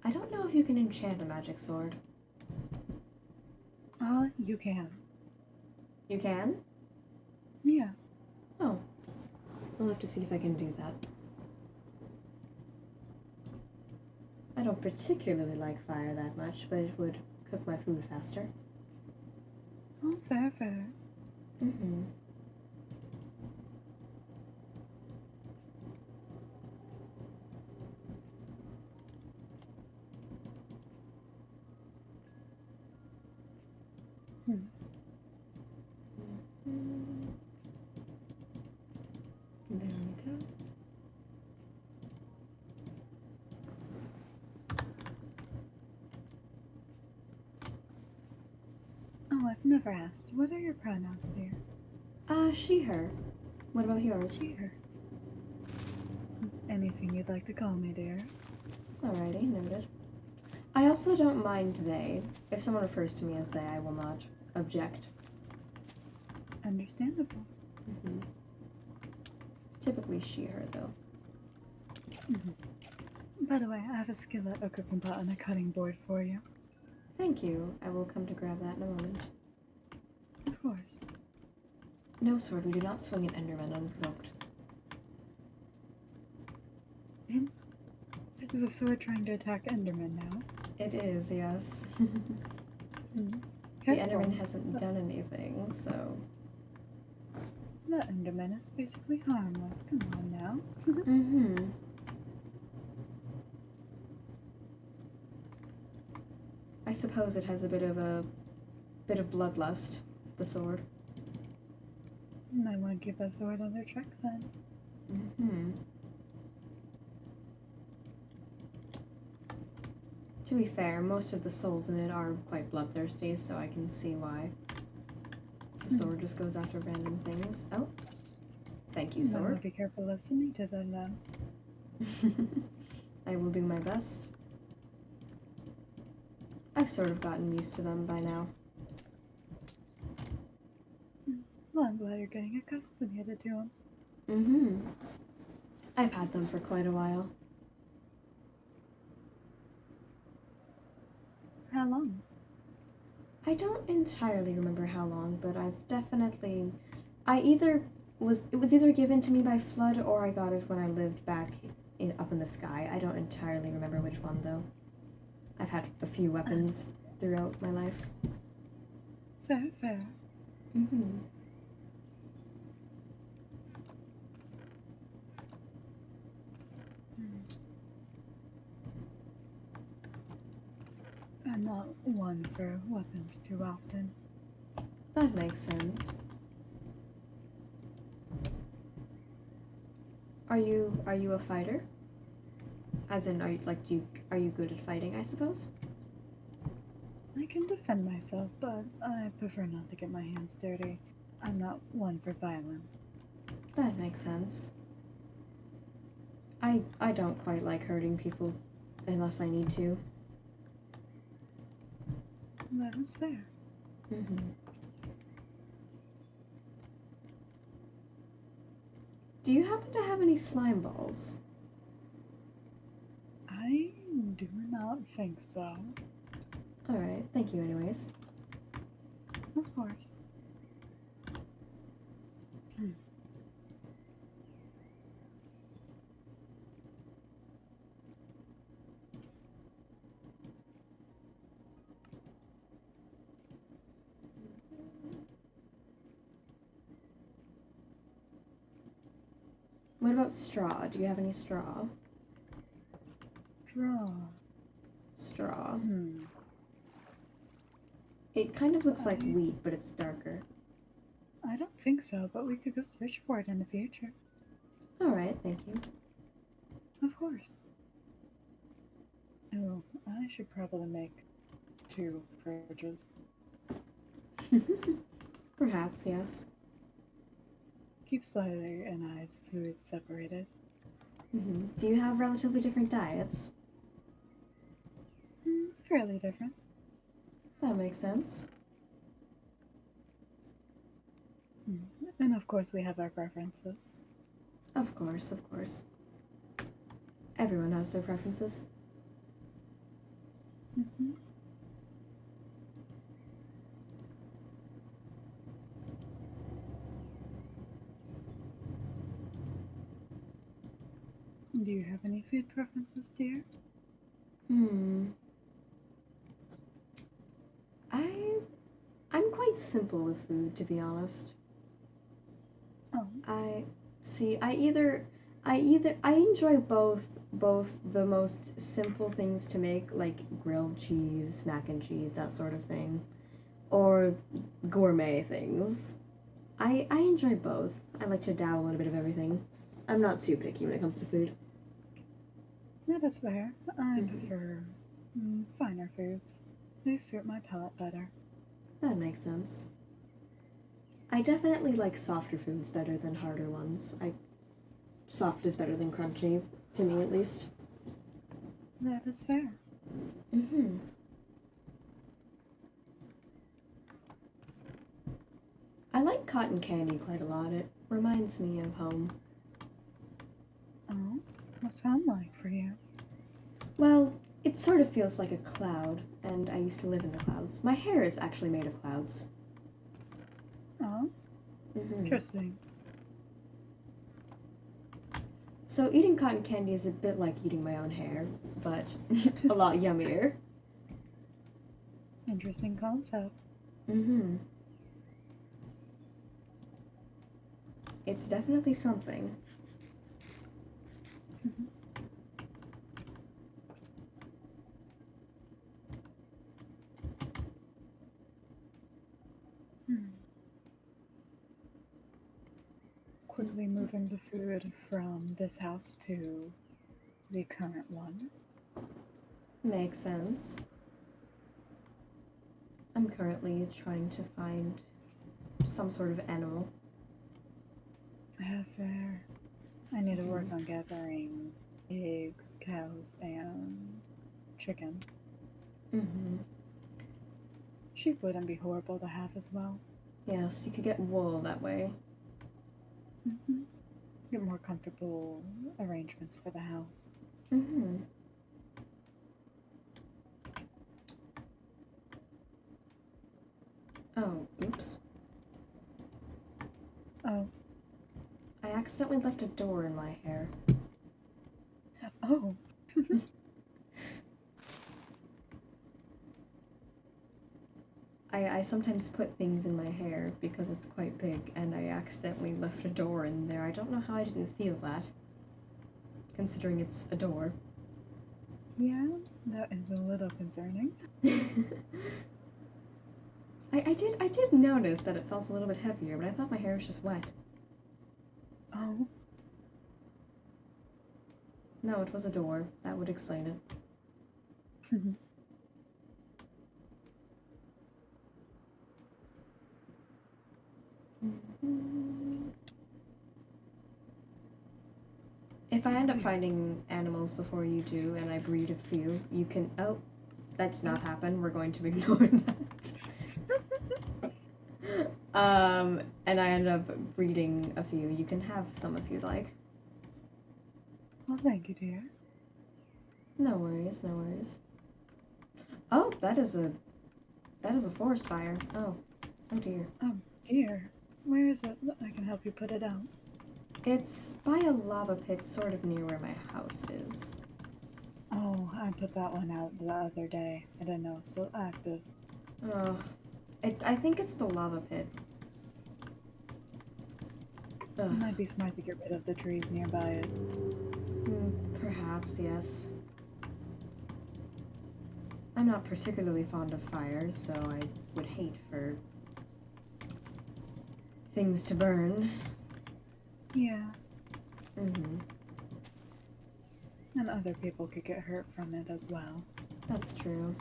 I don't know if you can enchant a magic sword. You can. You can? Yeah. Oh. We'll have to see if I can do that. I don't particularly like fire that much, but it would cook my food faster. Oh, fair, fair. Mm-hmm. There we go. Oh, I've never asked. What are your pronouns, dear? She, her. What about yours? She, her. Anything you'd like to call me, dear. Alrighty, noted. I also don't mind they. If someone refers to me as they, I will not object. Understandable. Mm-hmm. Typically she, her, though. By the way, I have a skillet, a cooking pot, and a cutting board for you. Thank you. I will come to grab that in a moment. Of course. No, sword, we do not swing at Endermen unprovoked. Is the sword trying to attack Enderman now? It is, yes. The Careful. Enderman hasn't done anything, so... That Enderman is basically harmless. Come on now. Mm-hmm. I suppose it has a bit of bloodlust, the sword. You might want to keep that sword under check then. Mm-hmm. To be fair, most of the souls in it are quite bloodthirsty, so I can see why. The sword just goes after random things. Oh. Thank you, You might want sword. to be careful listening to them then. I will do my best. I've sort of gotten used to them by now. Well, I'm glad you're getting accustomed to them. Mm-hmm. I've had them for quite a while. how long? I don't entirely remember how long, but I've definitely... It was either given to me by flood or I got it when I lived up in the sky. I don't entirely remember which one, though. I've had a few weapons throughout my life. Fair, fair. Mm-hmm. I'm not one for weapons too often. That makes sense. Are you a fighter? As in, are you good at fighting, I suppose? I can defend myself, but I prefer not to get my hands dirty. I'm not one for violence. That makes sense. I don't quite like hurting people unless I need to. That is fair. Mm-hmm. Do you happen to have any slime balls? I do not think so. Alright, thank you anyways. Of course. What about straw? Do you have any straw? Draw. Straw. Hmm. It kind of looks like wheat, but it's darker. I don't think so, but we could go search for it in the future. Alright, thank you. Of course. Oh, I should probably make 2 fridges. Perhaps, yes. Keep Slider and I's food separated. Mm-hmm. Do you have relatively different diets? Fairly different. That makes sense. And of course we have our preferences. Of course, of course. Everyone has their preferences. Mm-hmm. Do you have any food preferences, dear? I'm quite simple with food, to be honest. Oh. I enjoy both the most simple things to make, like grilled cheese, mac and cheese, that sort of thing, or gourmet things. I enjoy both. I like to dabble in a bit of everything. I'm not too picky when it comes to food. That is fair. I prefer finer foods. They suit my palate better. That makes sense. I definitely like softer foods better than harder ones. Soft is better than crunchy, to me at least. That is fair. Mm-hmm. I like cotton candy quite a lot. It reminds me of home. Oh, what's home like for you? Well, it sort of feels like a cloud, and I used to live in the clouds. My hair is actually made of clouds. Oh, interesting. So eating cotton candy is a bit like eating my own hair, but a lot yummier. Interesting concept. It's definitely something. Quickly moving the food from this house to the current one. Makes sense. I'm currently trying to find some sort of animal. Fair. I need to work on gathering pigs, cows, and chicken. Sheep wouldn't be horrible to have as well. Yes, you could get wool that way. Get more comfortable arrangements for the house. Oh, oops. Oh. I accidentally left a door in my hair. Oh. I sometimes put things in my hair because it's quite big, and I accidentally left a door in there. I don't know how I didn't feel that, considering it's a door. Yeah, that is a little concerning. I did notice that it felt a little bit heavier, but I thought my hair was just wet. Oh. No, it was a door. That would explain it. If I end up finding animals before you do, and I breed a few, you can... Oh, that did not happen. We're going to ignore that. And I end up breeding a few. You can have some if you'd like. Well, thank you, dear. No worries, no worries. Oh, that is a forest fire. Oh dear. Oh, dear. Where is it? I can help you put it out. It's by a lava pit sort of near where my house is. Oh, I put that one out the other day. I didn't know it was still active. Oh, I think it's the lava pit. It might be smart to get rid of the trees nearby it. Perhaps, yes. I'm not particularly fond of fires, so I would hate for things to burn. Yeah. Mm-hmm. And other people could get hurt from it as well. That's true.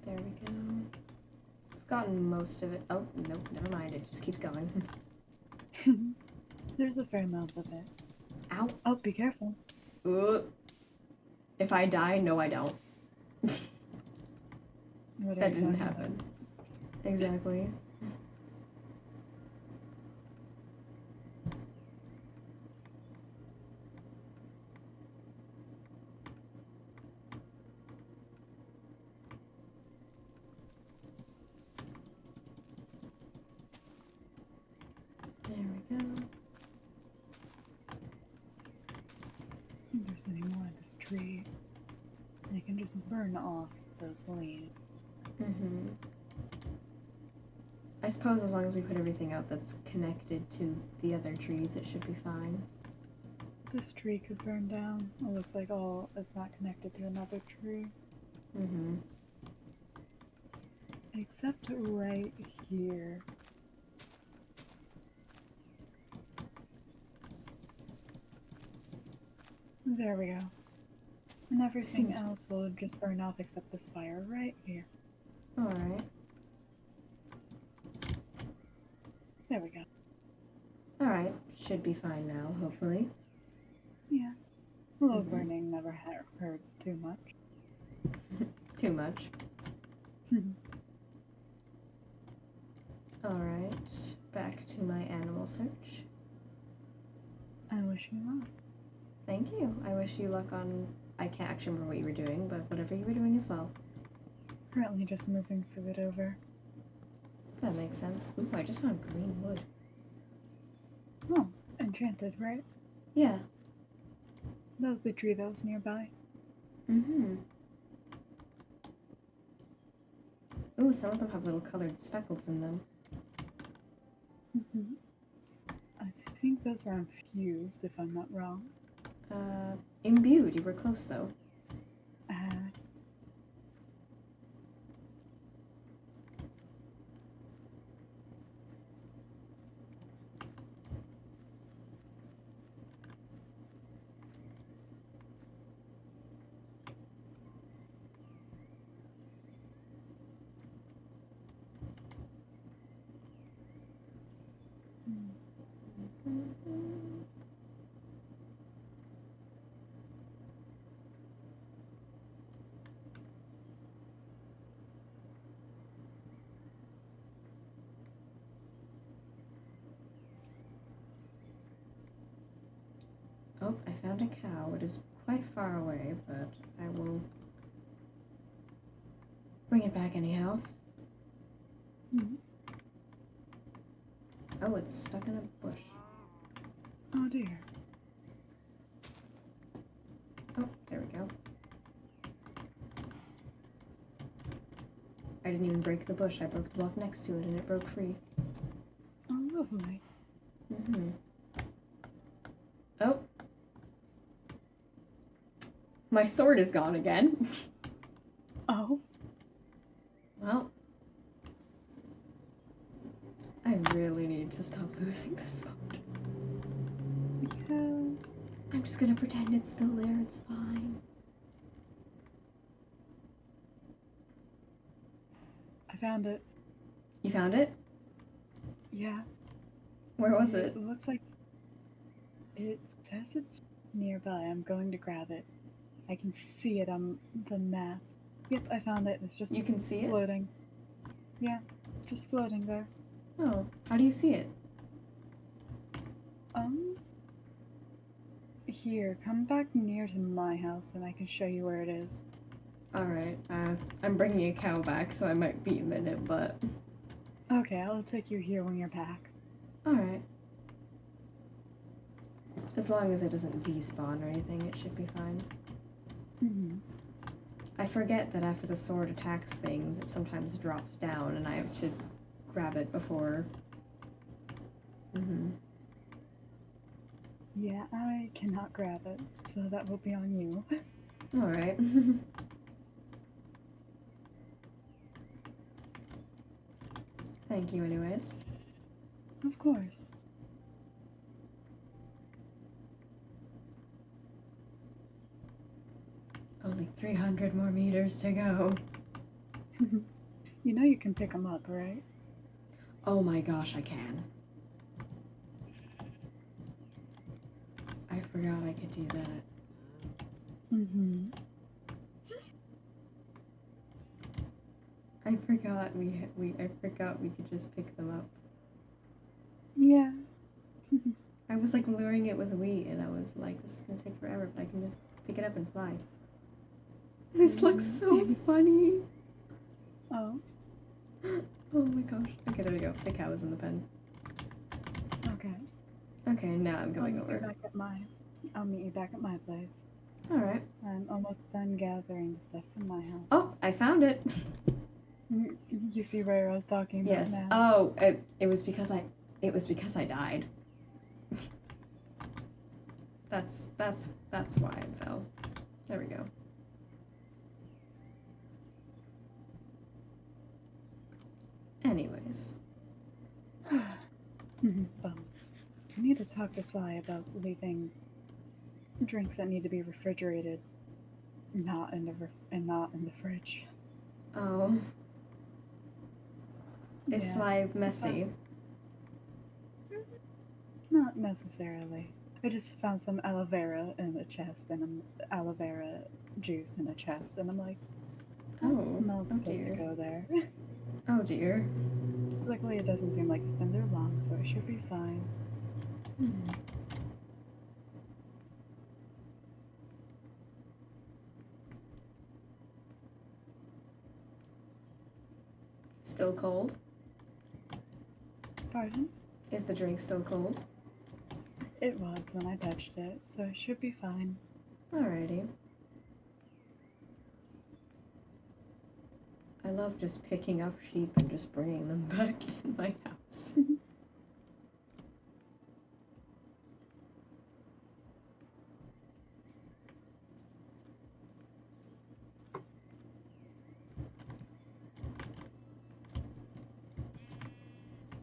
There we go. I've gotten most of it. Oh, nope, never mind. It just keeps going. There's a fair amount of it. Ow. Oh, be careful. If I die, no, I don't. That didn't happen. Exactly. There we go. If there's any more of this tree, I can just burn off those leaves. Mm-hmm. I suppose as long as we put everything out that's connected to the other trees, it should be fine. This tree could burn down. It looks like all it's not connected to another tree. Mm-hmm. Except right here. There we go. And everything else will just burn off except this fire right here. Alright. There we go. Alright. Should be fine now, hopefully. Yeah. Low burning never hurt too much. Too much. Alright. Back to my animal search. I wish you luck. Thank you. I wish you luck on... I can't actually remember what you were doing, but whatever you were doing as well. Currently just moving food over. That makes sense. Ooh, I just found green wood. Oh, enchanted, right? Yeah. That was the tree that was nearby. Mm-hmm. Ooh, some of them have little colored speckles in them. I think those are infused, if I'm not wrong. Imbued. You were close, though. Oh, I found a cow. It is quite far away, but I will bring it back anyhow. Hmm. Oh, it's stuck in a bush. Oh dear. Oh, there we go. I didn't even break the bush. I broke the block next to it and it broke free. Oh, lovely. Mm-hmm. Oh. My sword is gone again. Oh. Well. I really need to stop losing the sword. Yeah. I'm just gonna pretend it's still there. It's fine. I found it. You found it? Yeah. Where was it? It looks like it says it's nearby. I'm going to grab it. I can see it on the map. Yep, I found it. It's just You can see it? floating. Yeah, just floating there. Oh, how do you see it? Here, come back near to my house and I can show you where it is. Alright, I'm bringing a cow back, so I might be a minute, but... Okay, I'll take you here when you're back. Alright. As long as it doesn't despawn or anything, it should be fine. Mm-hmm. I forget that after the sword attacks things, it sometimes drops down, and I have to grab it before... Mm-hmm. Yeah, I cannot grab it, so that will be on you. Alright. Thank you anyways. Of course. Only 300 more meters to go. You know you can pick them up, right? Oh my gosh, I can. I forgot I could do that. Mm-hmm. I forgot I forgot we could just pick them up. Yeah. I was like luring it with wheat, and I was like, this is gonna take forever, but I can just pick it up and fly. This looks so funny. Oh. Oh my gosh. Okay, there we go. The cow is in the pen. Okay. Okay, now I'm going over. I'll meet you back at my place. Alright. I'm almost done gathering the stuff from my house. Oh, I found it. You see where I was talking about Yes. now? Oh, it was because I died. That's why I fell. There we go. Anyways. Bums. I need to talk to Sai about leaving drinks that need to be refrigerated not in the fridge. Oh. Is Yeah. slime messy? Not necessarily. I just found some aloe vera in the chest and aloe vera juice in a chest, and I'm like, that's not supposed dear. to go there. Oh dear. Luckily, it doesn't seem like it's been there long, so it should be fine. Still cold? Pardon? Is the drink still cold? It was when I touched it, so it should be fine. Alrighty. I love just picking up sheep and just bringing them back to my house.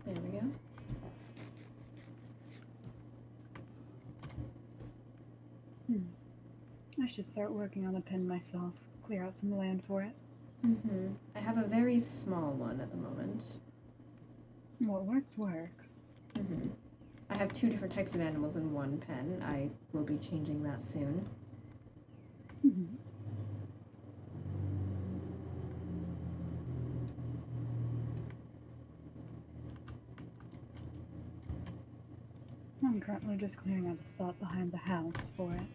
There we go. I should start working on a pen myself. Clear out some land for it. I have a very small one at the moment. What works, works. I have 2 different types of animals in one pen. I will be changing that soon. I'm currently just clearing out a spot behind the house for it.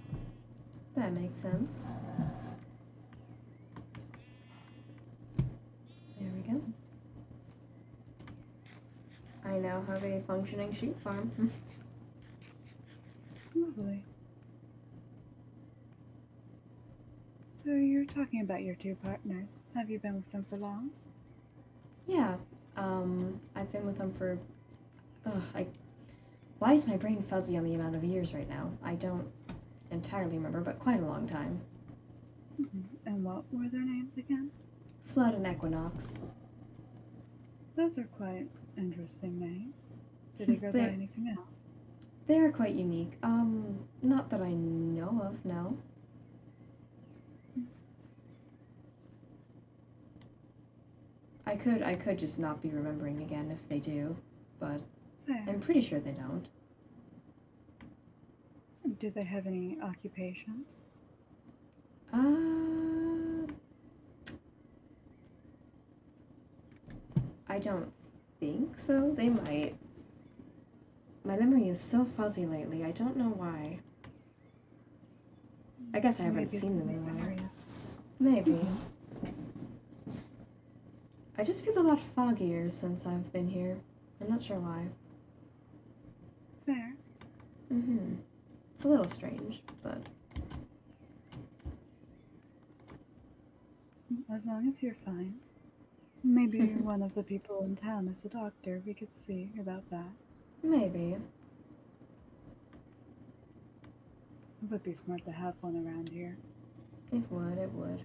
That makes sense. There we go. I now have a functioning sheep farm. Lovely. So you're talking about your two partners. Have you been with them for long? Yeah, I've been with them for, why is my brain fuzzy on the amount of years right now? I don't entirely remember, but quite a long time. Mm-hmm. And what were their names again? Flood and Equinox. Those are quite interesting names. Did they go by anything else? They are quite unique. Not that I know of, no. I could just not be remembering again if they do, but Fair. I'm pretty sure they don't. Do they have any occupations? I don't think so. They might. My memory is so fuzzy lately. I don't know why. I guess I haven't seen them in a while. Maybe. I just feel a lot foggier since I've been here. I'm not sure why. Fair. It's a little strange, but... As long as you're fine. Maybe one of the people in town is a doctor. We could see about that. Maybe. It would be smart to have one around here. It would.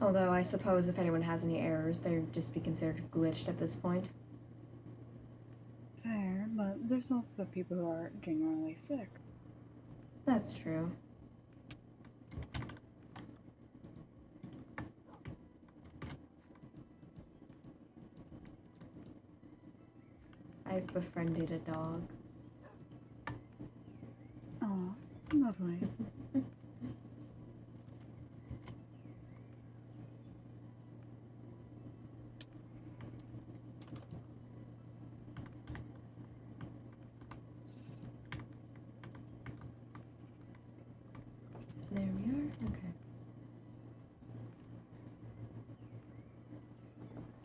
Although I suppose if anyone has any errors, they'd just be considered glitched at this point. Fair, but there's also people who are genuinely sick. That's true. I've befriended a dog. Aw, lovely. There we are. Okay.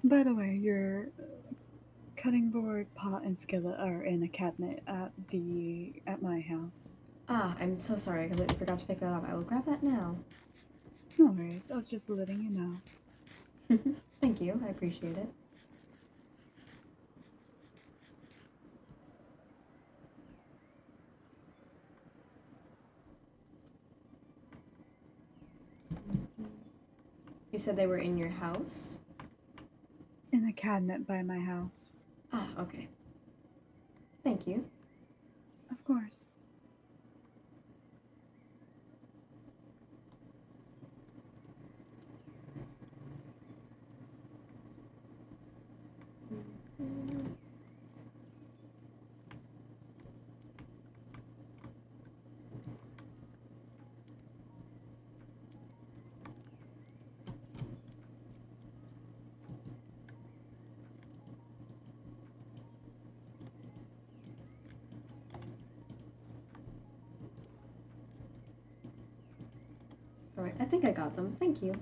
By the way, your cutting board, pot, and skillet are in a cabinet at my house. Ah, I'm so sorry. I completely forgot to pick that up. I will grab that now. No worries. I was just letting you know. Thank you. I appreciate it. You said they were in your house? In a cabinet by my house. Ah, okay. Thank you. Of course. Alright, I think I got them. Thank you.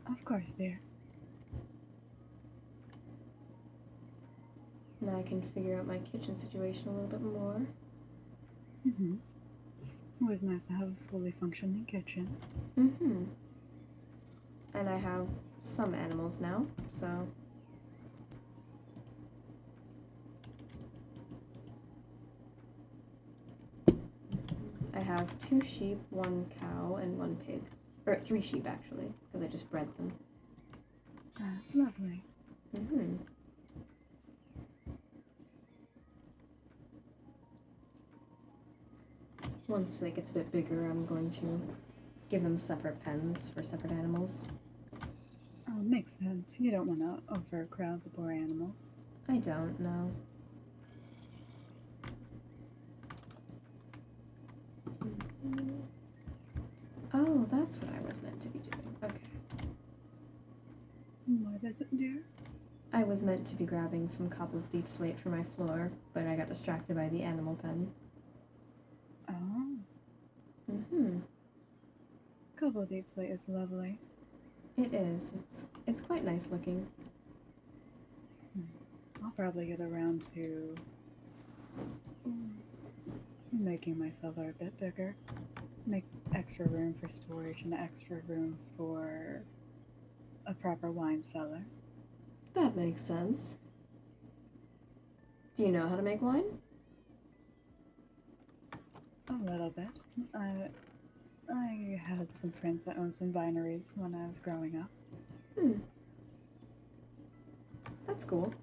Of course, dear. Now I can figure out my kitchen situation a little bit more. Mm-hmm. Always nice to have a fully functioning kitchen. Mm-hmm. And I have some animals now, so... I have 2 sheep, 1 cow, and 1 pig. Or 3 sheep, actually, because I just bred them. Ah, lovely. Mm-hmm. Once it gets a bit bigger, I'm going to give them separate pens for separate animals. Oh, makes sense. You don't want to overcrowd the poor animals. I don't know. Oh, that's what I was meant to be doing. Okay. What is it, dear? I was meant to be grabbing some cobbled deep slate for my floor, but I got distracted by the animal pen. Oh, Mm-hmm. Cobble Deep Slate is lovely. It is. It's quite nice looking. I'll probably get around to making my cellar a bit bigger. Make extra room for storage and extra room for a proper wine cellar. That makes sense. Do you know how to make wine? A little bit. I had some friends that owned some wineries when I was growing up. That's cool.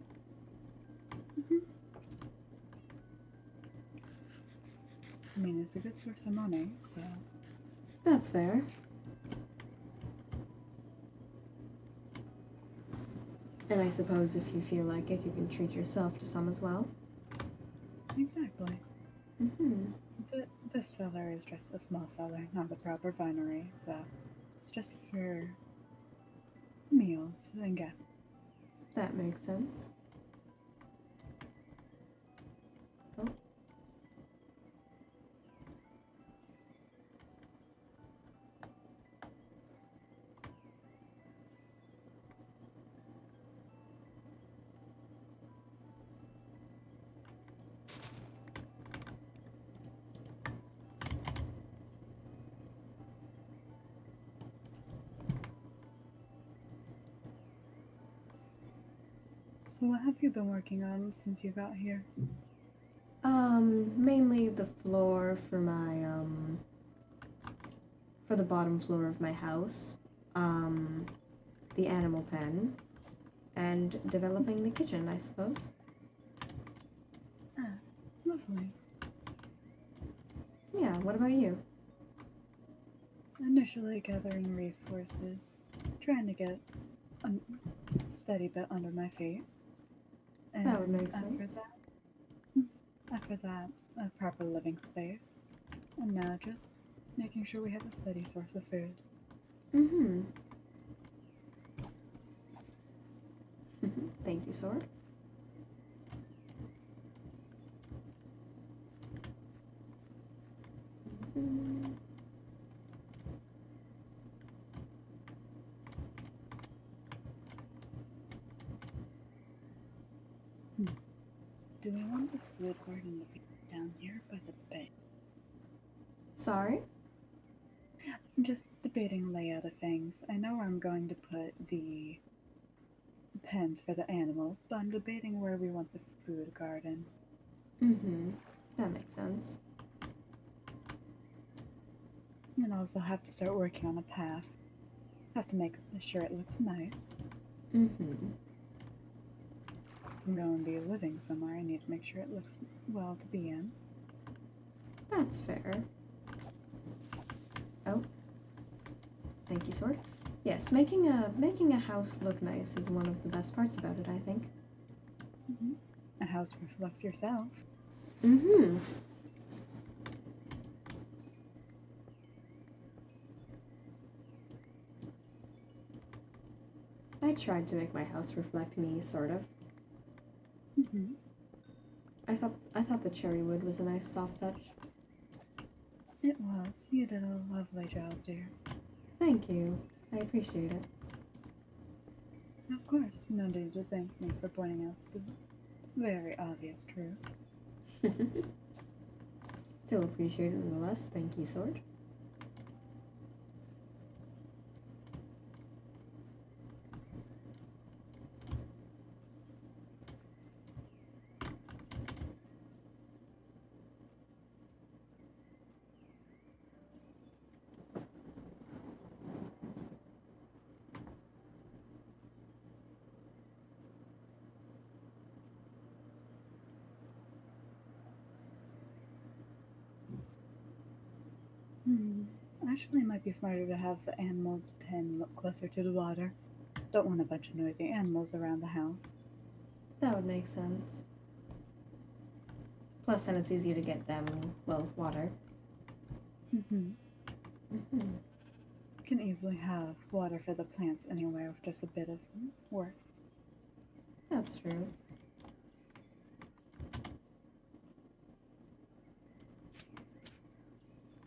I mean, it's a good source of money, so. That's fair. And I suppose if you feel like it, you can treat yourself to some as well. Exactly. Mm-hmm. This cellar is just a small cellar, not a proper winery, so it's just for meals and gifts. That makes sense. Oh. So what have you been working on since you got here? Mainly the floor for my, for the bottom floor of my house. The animal pen. And developing the kitchen, I suppose. Ah, lovely. Yeah, what about you? Initially gathering resources, trying to get a steady bit under my feet. And That would make sense. After that, a proper living space. And now just making sure we have a steady source of food. Mm-hmm. Thank you, Sword. Do we want the food garden to be down here by the bay? Sorry? I'm just debating layout of things. I know where I'm going to put the pens for the animals, but I'm debating where we want the food garden. Mm-hmm. That makes sense. And also have to start working on a path. Have to make sure it looks nice. Mm-hmm. If I'm going to be living somewhere, I need to make sure it looks well to be in. That's fair. Oh. Thank you, Sword. Yes, making a house look nice is one of the best parts about it, I think. Mm-hmm. A house reflects yourself. Mm-hmm. I tried to make my house reflect me, sort of. Mm-hmm. I thought the cherry wood was a nice soft touch. It was. You did a lovely job, dear. Thank you. I appreciate it. Of course, no need to thank me for pointing out the very obvious truth. Still appreciate it nonetheless. Thank you, Sword. Actually, it might be smarter to have the animal pen look closer to the water. Don't want a bunch of noisy animals around the house. That would make sense. Plus, then it's easier to get them, well, water. Mm-hmm. Mm-hmm. Can easily have water for the plants anyway with just a bit of work. That's true.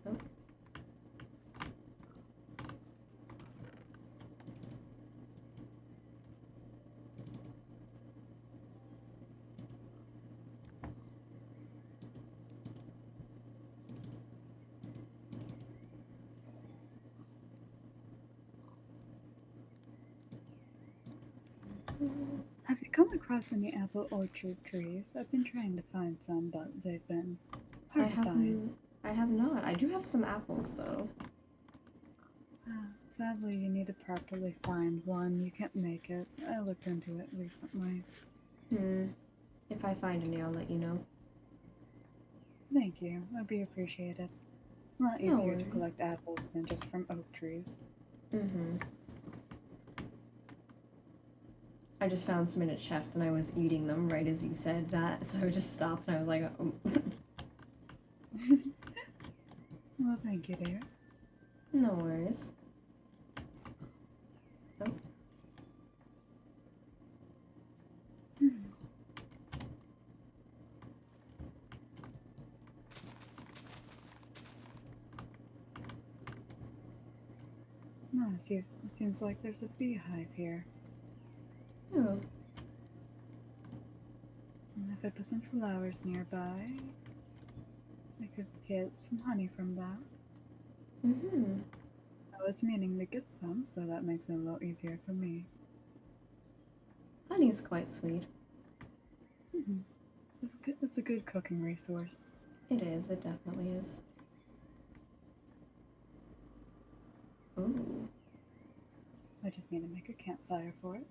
Oh. Have you come across any apple orchard trees? I've been trying to find some, but they've been hard to find. I have not. I do have some apples though. Sadly, you need to properly find one. You can't make it. I looked into it recently. If I find any, I'll let you know. Thank you. That'd be appreciated. A lot No easier to worries. collect apples than just from oak trees. I just found some in a chest and I was eating them right as you said that, so I just stopped and I was like, oh. Well, thank you, dear. No worries. Oh. No, seems like there's a beehive here. Oh. And if I put some flowers nearby, I could get some honey from that. I was meaning to get some, so that makes it a little easier for me. Honey's quite sweet. It's a good cooking resource. It is, it definitely is. Ooh. I just need to make a campfire for it.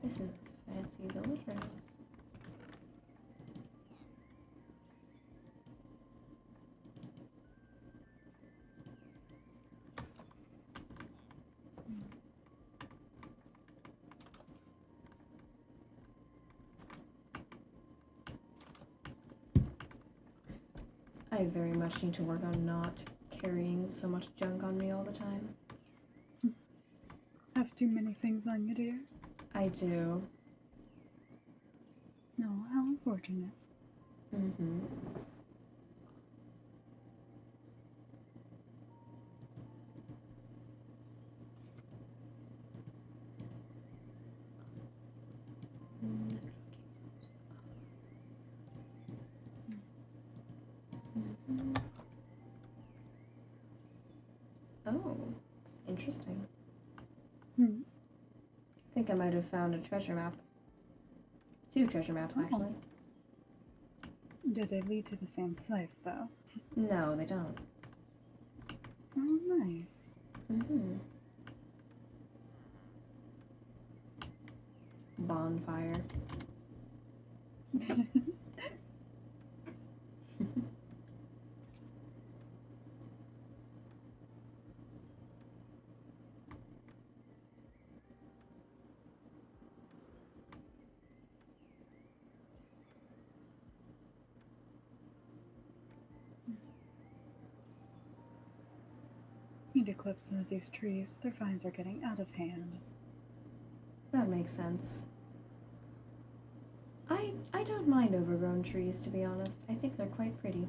This is a fancy villager house. I very much need to work on not carrying so much junk on me all the time. Have too many things on you, dear? I do. No, how unfortunate. Oh, interesting. Hmm. I think I might have found a treasure map. 2 treasure maps, actually. Do they lead to the same place, though? No, they don't. Oh, nice. Bonfire. Need to clip some of these trees. Their vines are getting out of hand. That makes sense. I don't mind overgrown trees, to be honest. I think they're quite pretty.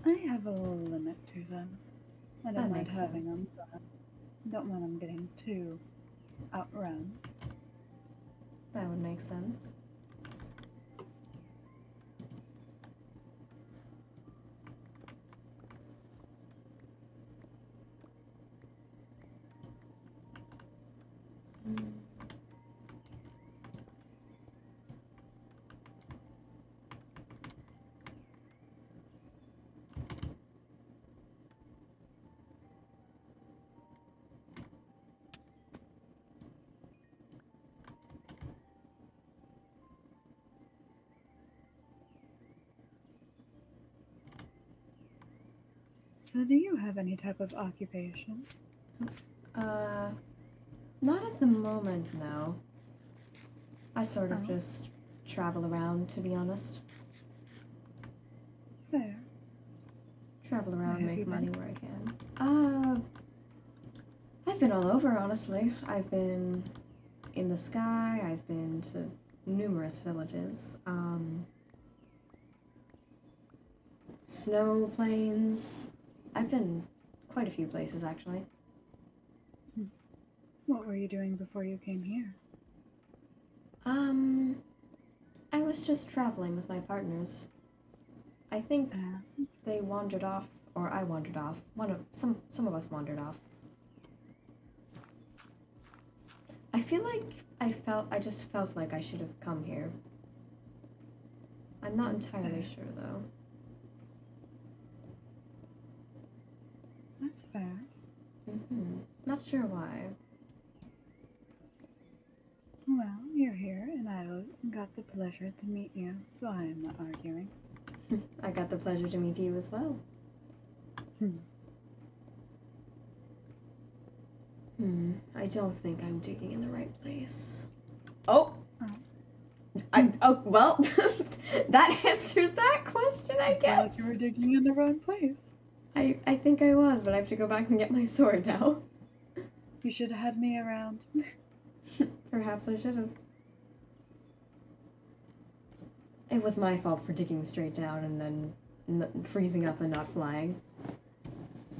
I have a little limit to them. I don't That mind makes having sense. them, but don't want them getting too outrun. That would make sense. So do you have any type of occupation? Not at the moment, no. I sort of Oh. just travel around, to be honest. Fair. Travel around, Have make you money been? where I can. I've been all over, honestly. I've been in the sky, I've been to numerous villages. Snow plains. I've been quite a few places, actually. What were you doing before you came here? I was just traveling with my partners. I think they wandered off, or I wandered off. Some of us wandered off. I feel like I just felt like I should have come here. I'm not entirely sure, though. That's fair. Not sure why. Well, you're here, and I got the pleasure to meet you, so I am not arguing. I got the pleasure to meet you as well. I don't think I'm digging in the right place. Oh! Well, that answers that question, I guess. You were digging in the wrong place. I think I was, but I have to go back and get my sword now. You should have had me around. Perhaps I should have. It was my fault for digging straight down and then freezing up and not flying.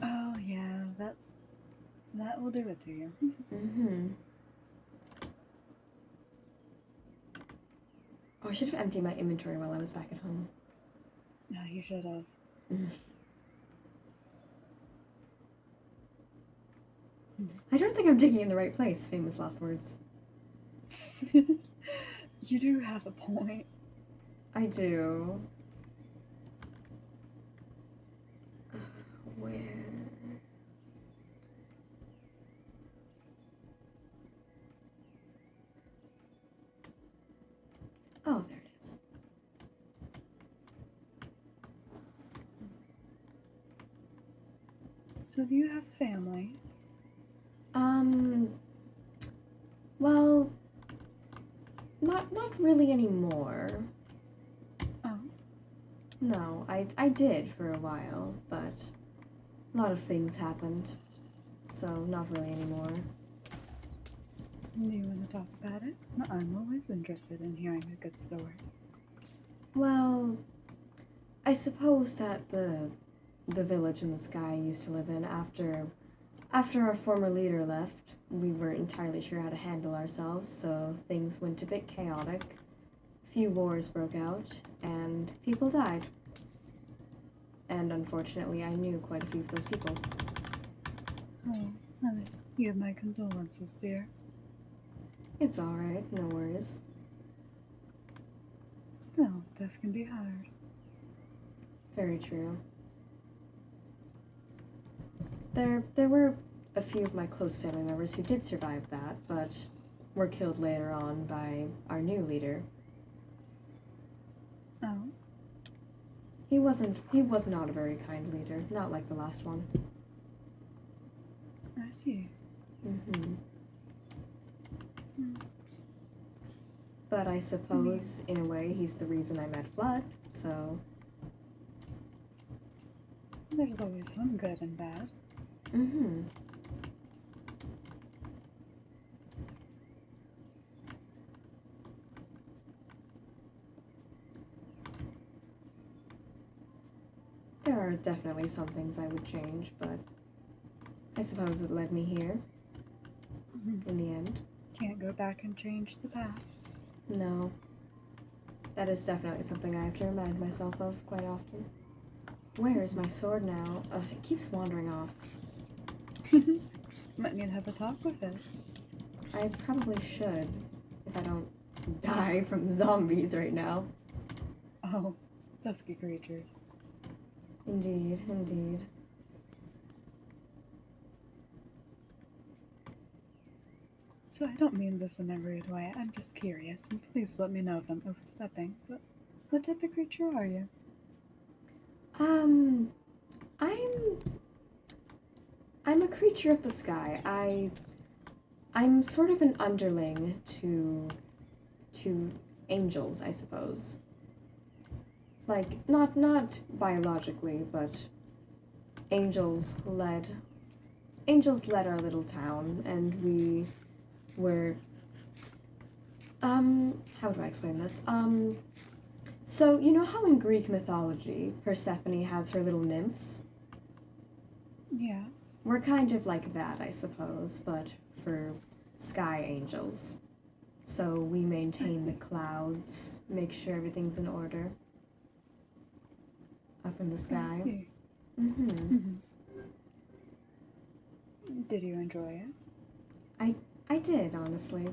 Oh, yeah, that will do it to you. Oh, I should have emptied my inventory while I was back at home. No, you should have. I don't think I'm digging in the right place, famous last words. You do have a point. I do. Where? Oh, there it is. So do you have family? Well, not really anymore. Oh. No, I did for a while, but a lot of things happened, so not really anymore. Do you want to talk about it? I'm always interested in hearing a good story. Well, I suppose that the village in the sky I used to live in, after our former leader left, we weren't entirely sure how to handle ourselves, so things went a bit chaotic. A few wars broke out, and people died. And unfortunately, I knew quite a few of those people. Oh, you have my condolences, dear. It's alright, no worries. Still, death can be hard. Very true. There were a few of my close family members who did survive that, but were killed later on by our new leader. Oh? He was not a very kind leader, not like the last one. I see. But I suppose, in a way, he's the reason I met Flood, so... There's always some good and bad. There are definitely some things I would change, but I suppose it led me here, in the end. Can't go back and change the past. No. That is definitely something I have to remind myself of quite often. Where is my sword now? Ugh, it keeps wandering off. Might need to have a talk with it. I probably should, if I don't die from zombies right now. Oh, dusky creatures. Indeed, indeed. So I don't mean this in a rude way, I'm just curious, and please let me know if I'm overstepping, but what type of creature are you? I'm a creature of the sky. I'm sort of an underling to angels, I suppose. Like, not biologically, but angels led our little town, and we were, how do I explain this? So you know how in Greek mythology, Persephone has her little nymphs? Yes. We're kind of like that, I suppose, but for sky angels. So we maintain the clouds, make sure everything's in order up in the I sky. see. Mm-hmm. Did you enjoy it? I did, honestly.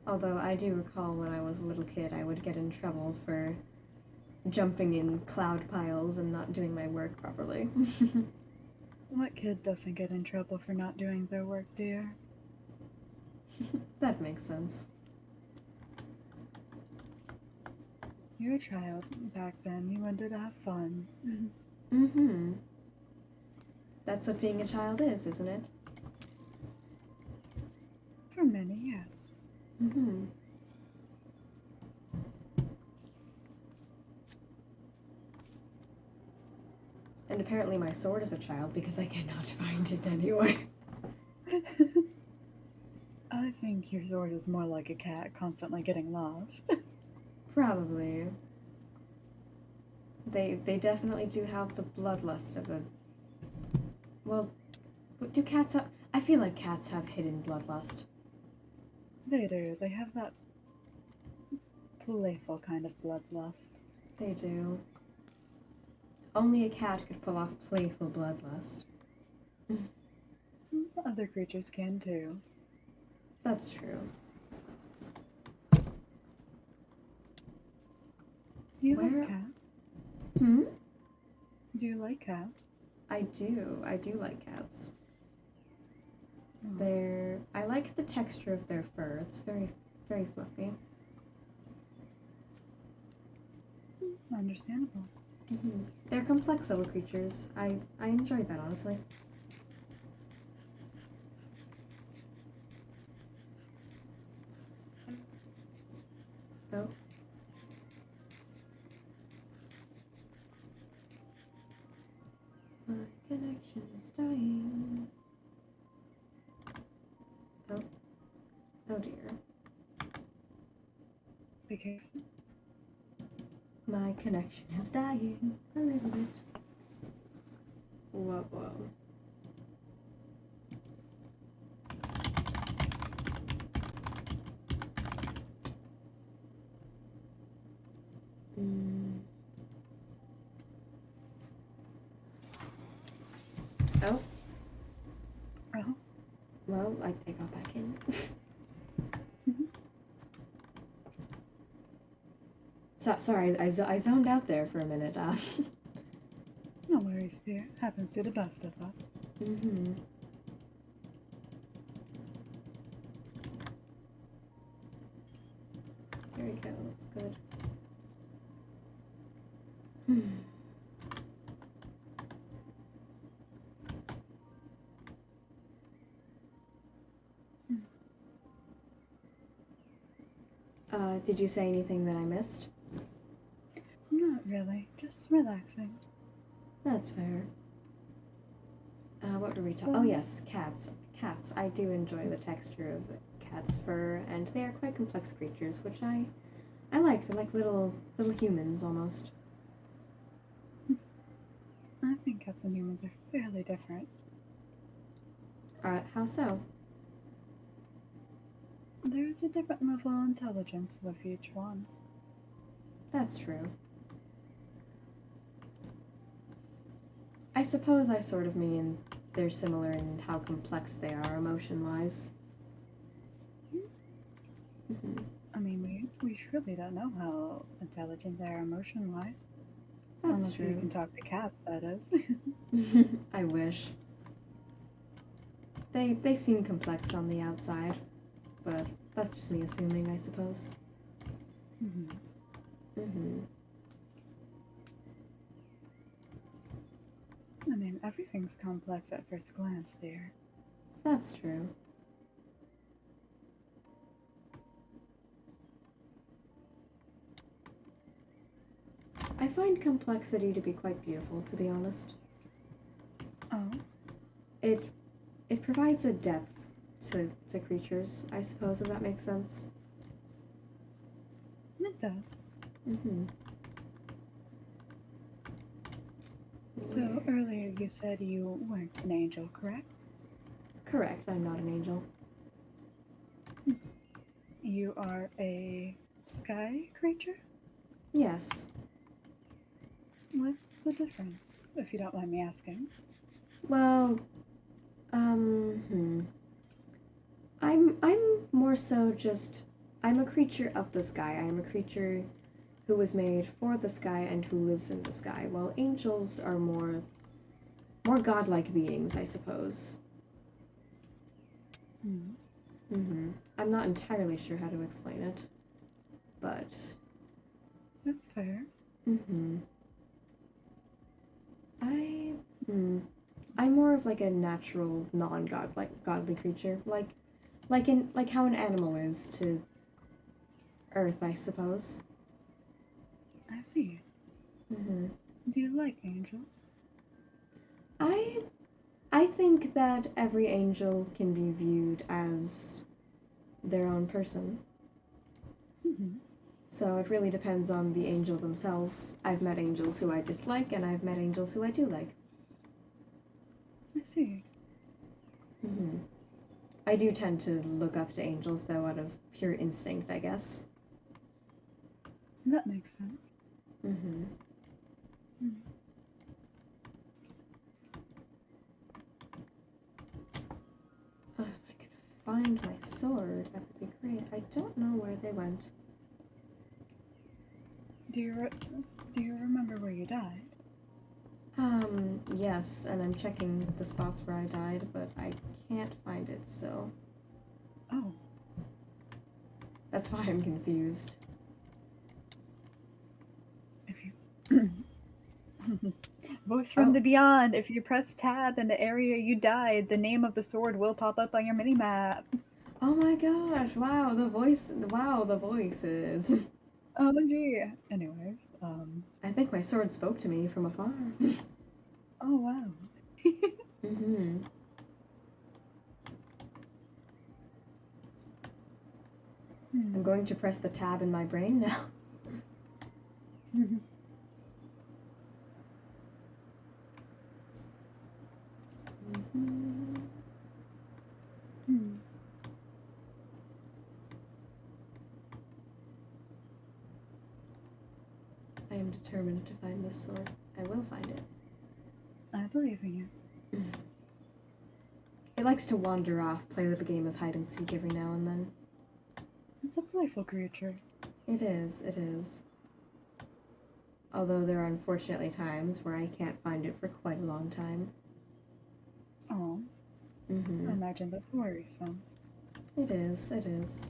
Although I do recall when I was a little kid, I would get in trouble for jumping in cloud piles and not doing my work properly. What kid doesn't get in trouble for not doing their work, dear? That makes sense. You're a child. Back then, you wanted to have fun. Mm-hmm. That's what being a child is, isn't it? For many, yes. Mm-hmm. And apparently my sword is a child because I cannot find it anywhere. I think your sword is more like a cat constantly getting lost. Probably. They definitely do have the bloodlust of a... Well, do cats have... I feel like cats have hidden bloodlust. They do. They have that playful kind of bloodlust. They do. Only a cat could pull off playful bloodlust. Other creatures can too. That's true. Do you like cats? Hmm? Do you like cats? I do. I do like cats. Oh. I like the texture of their fur. It's very, very fluffy. Understandable. Mm-hmm. They're complex little creatures. I enjoy that, honestly. Oh. My connection is dying. Oh. Oh dear. Be careful. My connection is dying a little bit. Whoa, whoa. Oh. Oh. Well, I got back in. Sorry, I zoned out there for a minute. No worries, dear. Happens to the best of us. Mm-hmm. Here we go, that's good. Did you say anything that I missed? Not really. Just relaxing. That's fair. What were we talking? So, Oh yes, cats. Cats. I do enjoy the texture of cat's fur, and they are quite complex creatures, which I like. They're like little humans almost. I think cats and humans are fairly different. How so? There's a different level of intelligence with each one. That's true. I suppose I sort of mean they're similar in how complex they are emotion-wise. Mm-hmm. I mean, we really don't know how intelligent they are emotion-wise. That's Unless true. you can talk to cats, that is. I wish. They seem complex on the outside, but that's just me assuming, I suppose. I mean, everything's complex at first glance, dear. That's true. I find complexity to be quite beautiful, to be honest. Oh, It provides a depth to creatures, I suppose, if that makes sense. it does. Mm-hmm. So earlier you said you weren't an angel, correct? Correct, I'm not an angel. You are a sky creature? Yes. What's the difference, if you don't mind me asking? Well, I'm more so just I'm a creature of the sky. I am a creature who was made for the sky and who lives in the sky, while angels are more godlike beings, I suppose. I'm not entirely sure how to explain it, but That's fair. I I'm more of like a natural, godly creature, like how an animal is to Earth, I suppose. I see. Do you like angels? I I think that every angel can be viewed as their own person. So it really depends on the angel themselves. I've met angels who I dislike, and I've met angels who I do like. I see. I do tend to look up to angels, though, out of pure instinct, I guess. That makes sense. Oh, if I could find my sword, that would be great. I don't know where they went. Do you remember where you died? Yes, and I'm checking the spots where I died, but I can't find it, so Oh, that's why I'm confused. if you Voice from the beyond. If you press tab in the area you died, the name of the sword will pop up on your mini-map. Oh my gosh, wow, the voices. Oh gee. Anyways, I think my sword spoke to me from afar. oh wow. I'm going to press the tab in my brain now. I am determined to find this sword. I will find it. I believe in you. It likes to wander off, play with a game of hide and seek every now and then. It's a playful creature. It is. Although there are unfortunately times where I can't find it for quite a long time. Oh. I imagine that's worrisome. It is.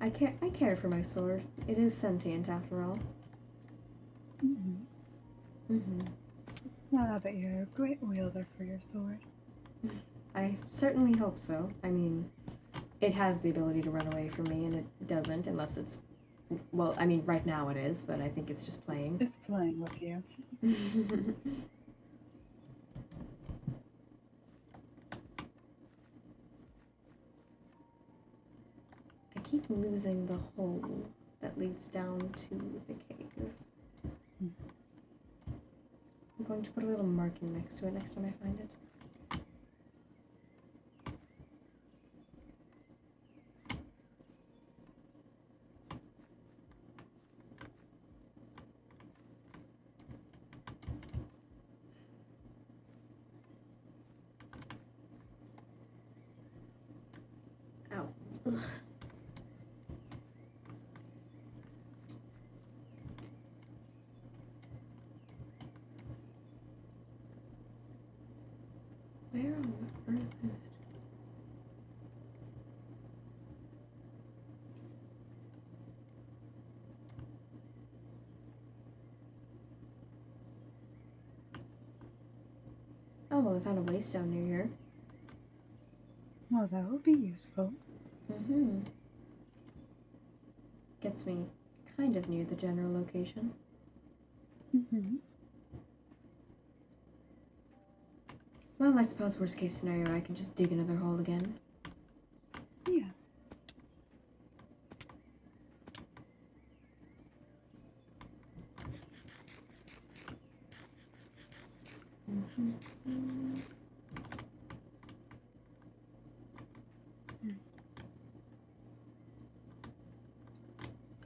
I care for my sword. It is sentient after all. Well, I bet you're a great wielder for your sword. I certainly hope so. I mean, it has the ability to run away from me, and it doesn't unless it's... Well, I mean, right now it is, but I think it's just playing. It's playing with you. I keep losing the hole that leads down to the cave. I'm going to put a little marking next to it next time I find it. Ow. Ugh. Where on earth is it? Oh, well, I found a waystone near here. Well, that will be useful. Gets me kind of near the general location. Well, I suppose worst case scenario, I can just dig another hole again. Yeah.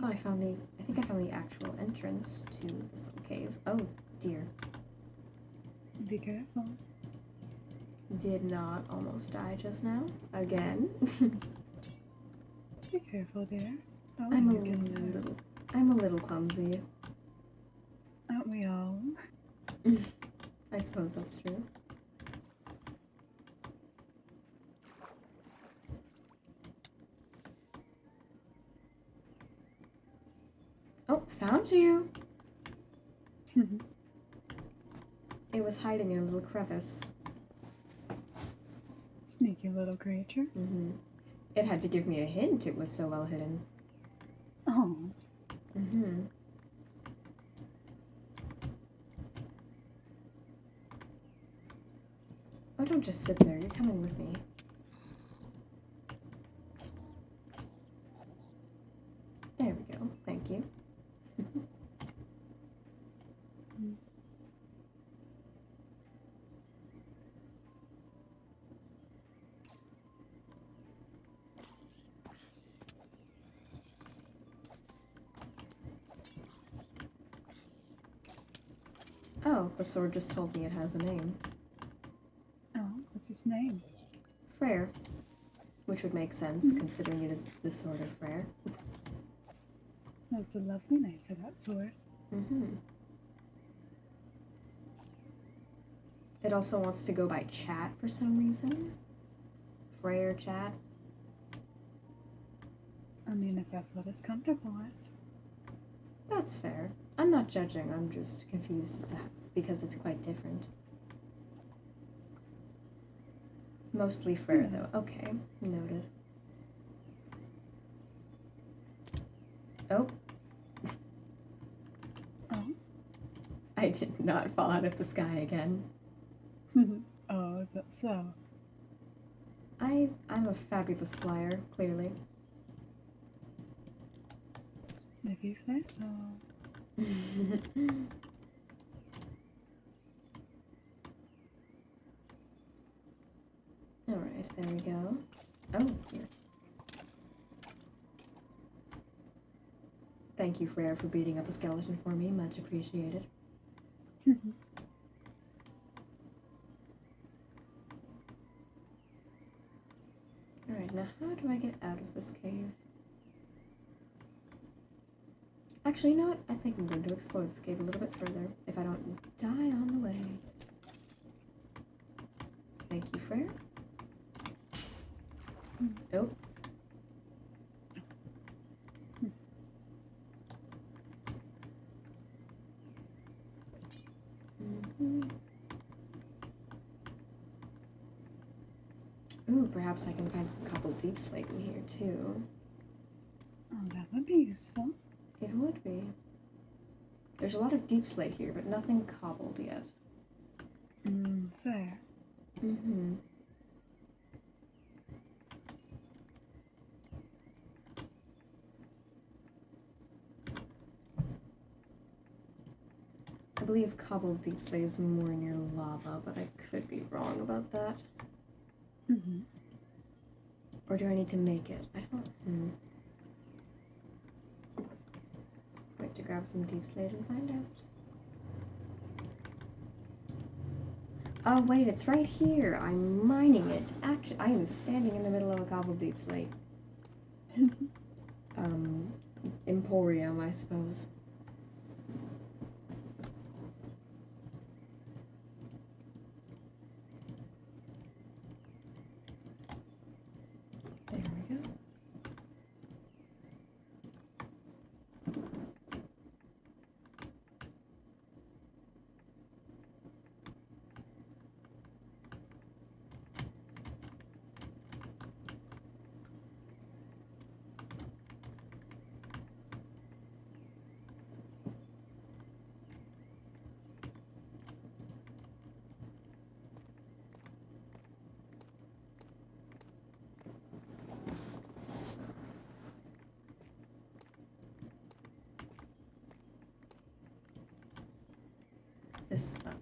Oh, I think I found the actual entrance to this little cave. Oh, dear. Be careful. Did not almost die just now. Again. Be careful, dear. Oh, I'm you get there. a little clumsy. Aren't we all? I suppose that's true. Oh, found you! It was hiding in a little crevice. Sneaky little creature. Mm-hmm. It had to give me a hint, it was so well hidden. Oh. Mm-hmm. Oh, don't just sit there, you're coming with me. There we go, thank you. Oh, the sword just told me it has a name. Oh, what's its name? Freyr. Which would make sense, considering it is the sword of Freyr. That's a lovely name for that sword. Mm-hmm. It also wants to go by chat for some reason. Freyr chat. I mean, if that's what it's comfortable with. That's fair. I'm not judging, I'm just confused as to because it's quite different. Mostly Freyr, though. Okay, noted. Oh. Oh? I did not fall out of the sky again. Oh, is that so? I'm a fabulous flyer, clearly. If you say so. Alright, there we go. Oh, here. Thank you, Freyr, for beating up a skeleton for me. Much appreciated. Alright, now how do I get out of this cave? Actually, you know what? I think I'm going to explore this cave a little bit further, if I don't die on the way. Thank you, Freyr. Oh. Ooh, perhaps I can find some cobbled deep slate in here, too. Oh, that would be useful. It would be. There's a lot of deep slate here, but nothing cobbled yet. Fair. Mm-hmm. I believe cobbled deep slate is more near lava, but I could be wrong about that. Or do I need to make it? I don't... Wait to grab some deep slate and find out. Oh wait, it's right here. I'm mining it. Actually, I am standing in the middle of a cobbled deep slate. Emporium, I suppose. There we go. this is not.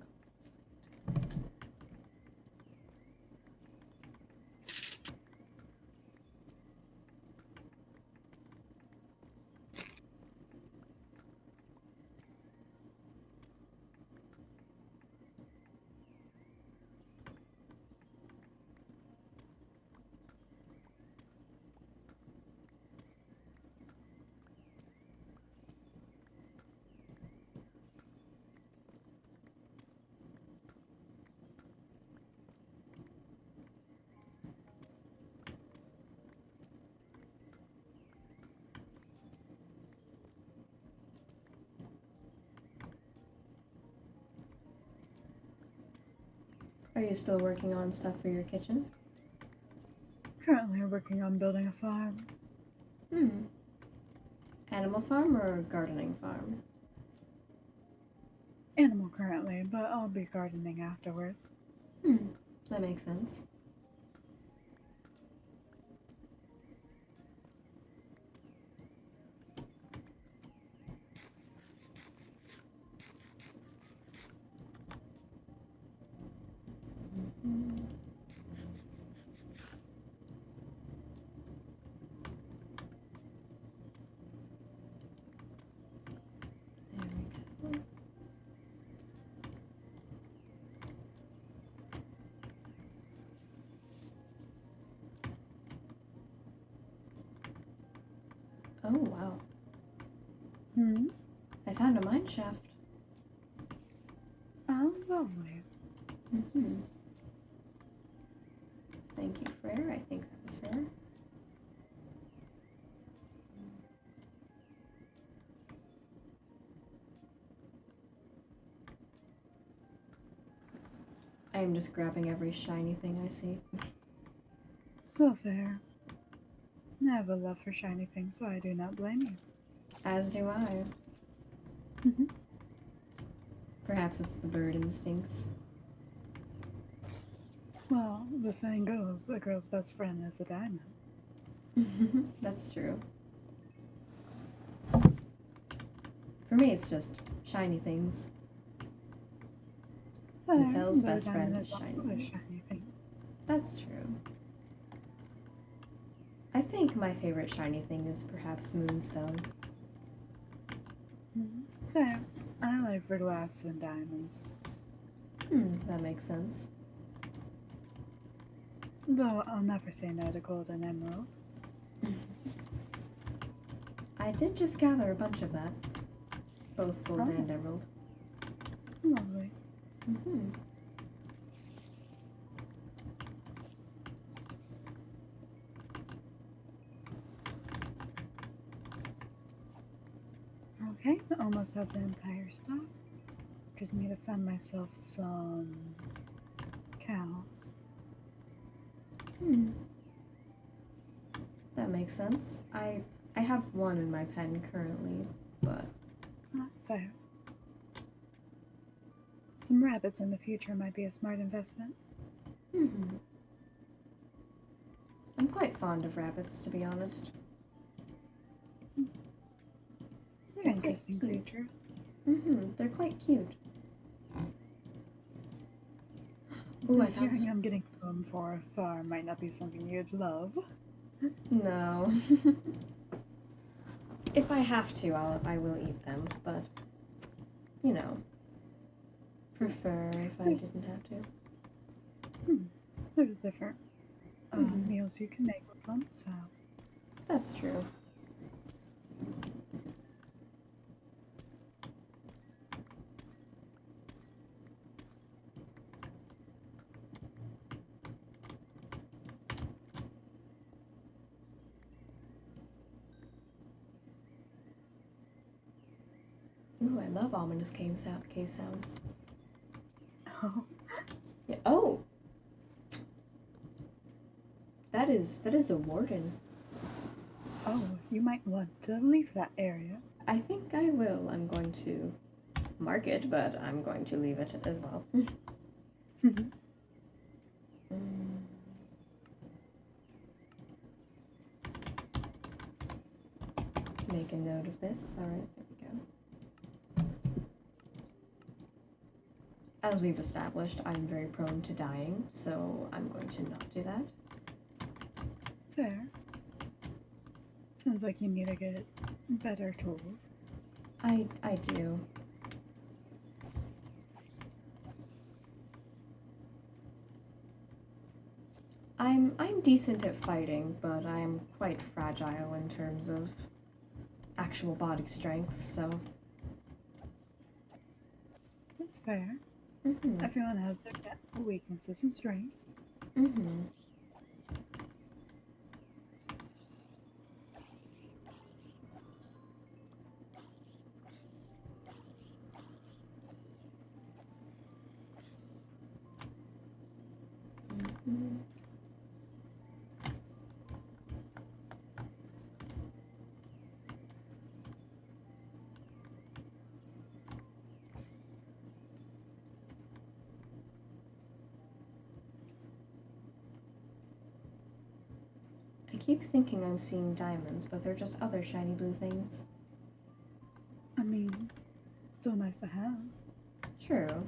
Are you still working on stuff for your kitchen? Currently working on building a farm. Animal farm or gardening farm? Animal currently, but I'll be gardening afterwards. That makes sense. There we go. Oh, wow. I found a mine shaft. Oh, lovely. Thank you, Frere. I think that was fair. I am just grabbing every shiny thing I see. So fair. I have a love for shiny things, so I do not blame you. As do I. Perhaps it's the bird instincts. Well, the saying goes, a girl's best friend is a diamond. That's true. For me, it's just shiny things. The fell's best friend is shiny things. That's true. I think my favorite shiny thing is perhaps moonstone. Fair. I like for glass and diamonds. That makes sense. Though I'll never say no to gold and emerald. I did just gather a bunch of that. Both gold and emerald. Lovely. Okay, I almost have the entire stock. Just need to find myself some cows. That makes sense. I have one in my pen currently, but... Fair. Some rabbits in the future might be a smart investment. I'm quite fond of rabbits, to be honest. They're interesting creatures. They're quite cute. Ooh, I found I'm getting foam for a farm might not be something you'd love. No. If I have to, I will eat them, but, you know, prefer if I didn't have to. There's different meals you can make with them, so... That's true. Ooh, I love ominous cave sounds. Oh. Yeah. Oh! That is a warden. Oh, you might want to leave that area. I think I will. I'm going to mark it, but I'm going to leave it as well. Make a note of this. Alright, there we go. as we've established, I'm very prone to dying, so I'm going to not do that. Fair. Sounds like you need to get better tools. I do. I'm decent at fighting, but I am quite fragile in terms of actual body strength, so. That's fair. Mm-hmm. Everyone has their weaknesses and strengths. Mm-hmm. Mm-hmm. I keep thinking I'm seeing diamonds, but they're just other shiny blue things. I mean, still nice to have. True.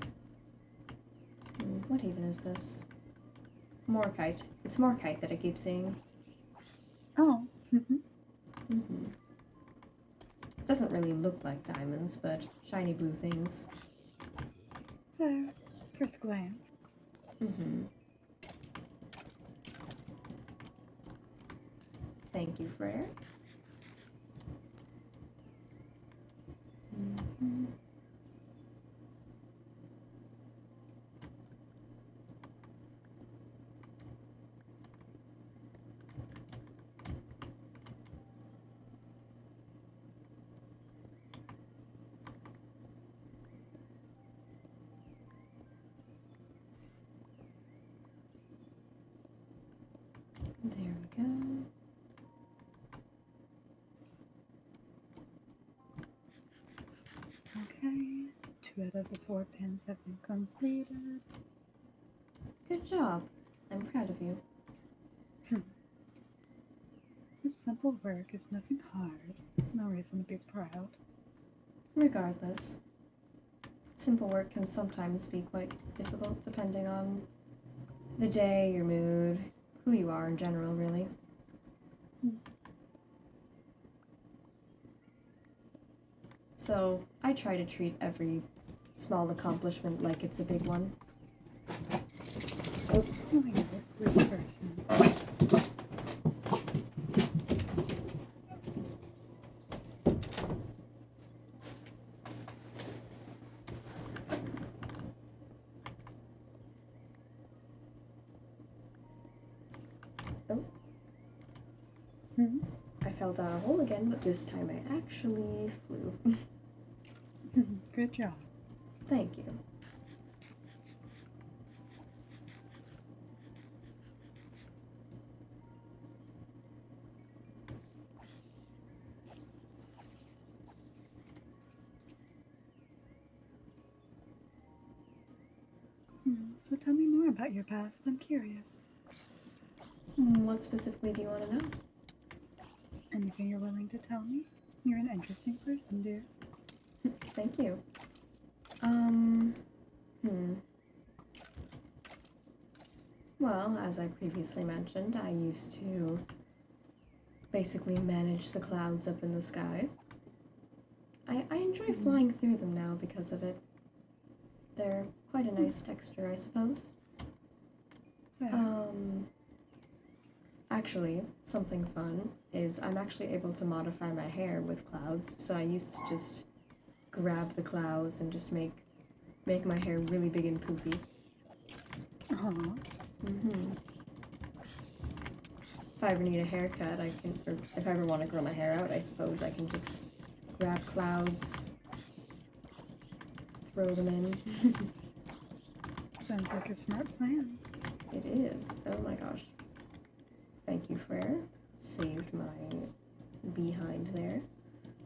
What even is this? Morkite. It's Morkite that I keep seeing. Oh. Mm-hmm. Doesn't really look like diamonds, but shiny blue things. Fair. First glance. Mm-hmm. Thank you, Frere. Mm-hmm. There we go. Okay. 2 out of the 4 pins have been completed. Good job. I'm proud of you. This simple work is nothing hard. No reason to be proud. Regardless, simple work can sometimes be quite difficult depending on the day, your mood, who you are in general, really. So I try to treat every small accomplishment like it's a big one. Oh my god, this weird person. Oh. I fell down a hole again, but this time I actually flew. Good job. Thank you. So tell me more about your past. I'm curious. What specifically do you want to know? Anything you're willing to tell me? You're an interesting person, dear. Thank you. Well, as I previously mentioned, I used to basically manage the clouds up in the sky. I enjoy flying through them now because of it. They're quite a nice texture, I suppose. Actually, something fun is I'm actually able to modify my hair with clouds, so I used to just grab the clouds and just make my hair really big and poofy. If I ever need a haircut, I can, or if I ever want to grow my hair out, I suppose I can just grab clouds, throw them in. Sounds like a smart plan. It is. Oh my gosh. Thank you, Frere. Saved my behind there.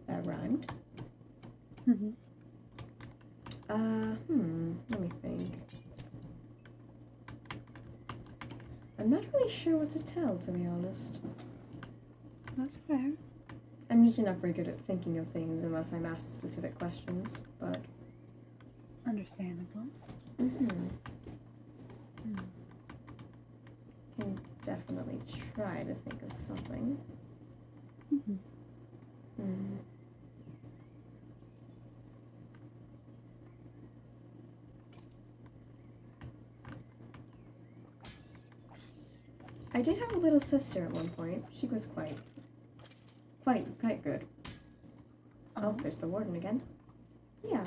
That rhymed. Let me think. I'm not really sure what to tell, to be honest. That's fair. I'm usually not very good at thinking of things unless I'm asked specific questions, but... understandable. Mm-hmm. Hmm. Can definitely try to think of something. Mhm. Hmm. I did have a little sister at one point. She was quite good. Oh, there's the warden again. Yeah.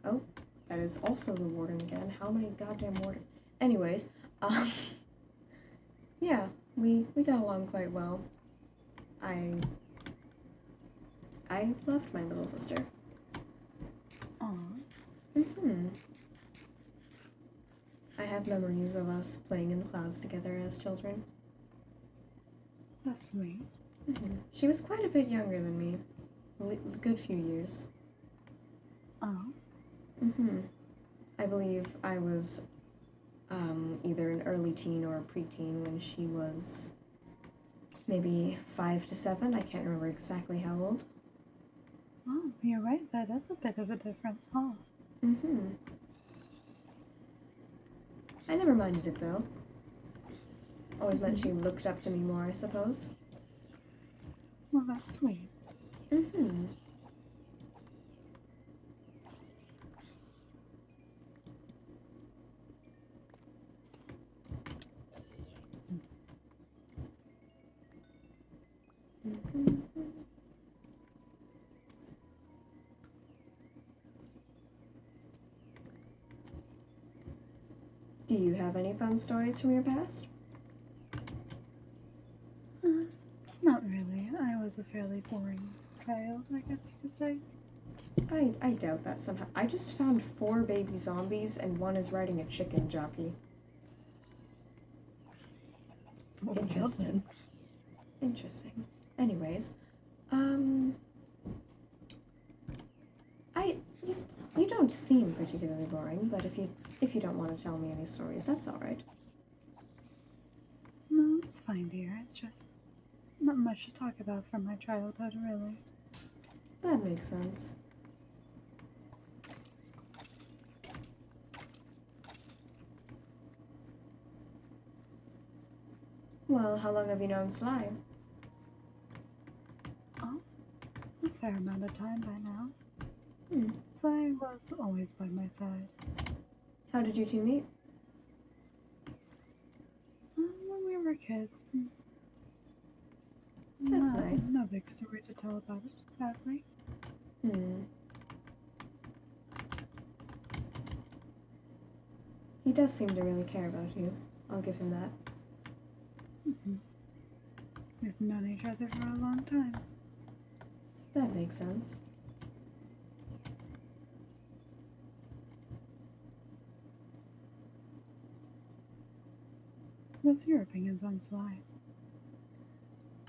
Oh, that is also the warden again. How many goddamn warden? Anyways, yeah, we got along quite well. I loved my little sister. Aw. Mm-hmm. I have memories of us playing in the clouds together as children. That's sweet. Mm-hmm. She was quite a bit younger than me. A good few years. Aw. Mm-hmm. I believe I was either an early teen or a preteen when she was maybe 5 to 7. I can't remember exactly how old. Oh, you're right. That is a bit of a difference, huh? Mm-hmm. I never minded it, though. Always meant she looked up to me more, I suppose. Well, that's sweet. Mm-hmm. Mm-hmm. Do you have any fun stories from your past? Not really. I was a fairly boring child, I guess you could say. I doubt that somehow. I just found 4 baby zombies and one is riding a chicken jockey. Interesting. Interesting. Anyways, you don't seem particularly boring, but if you don't want to tell me any stories, that's all right. No, it's fine, dear. It's just not much to talk about from my childhood, really. That makes sense. Well, how long have you known Sly? Oh, a fair amount of time by now. Hmm. Sly was always by my side. How did you two meet? When we were kids. That's nice. No big story to tell about it, sadly. Hmm. He does seem to really care about you. I'll give him that. We've known each other for a long time. That makes sense. What's your opinions on Sly?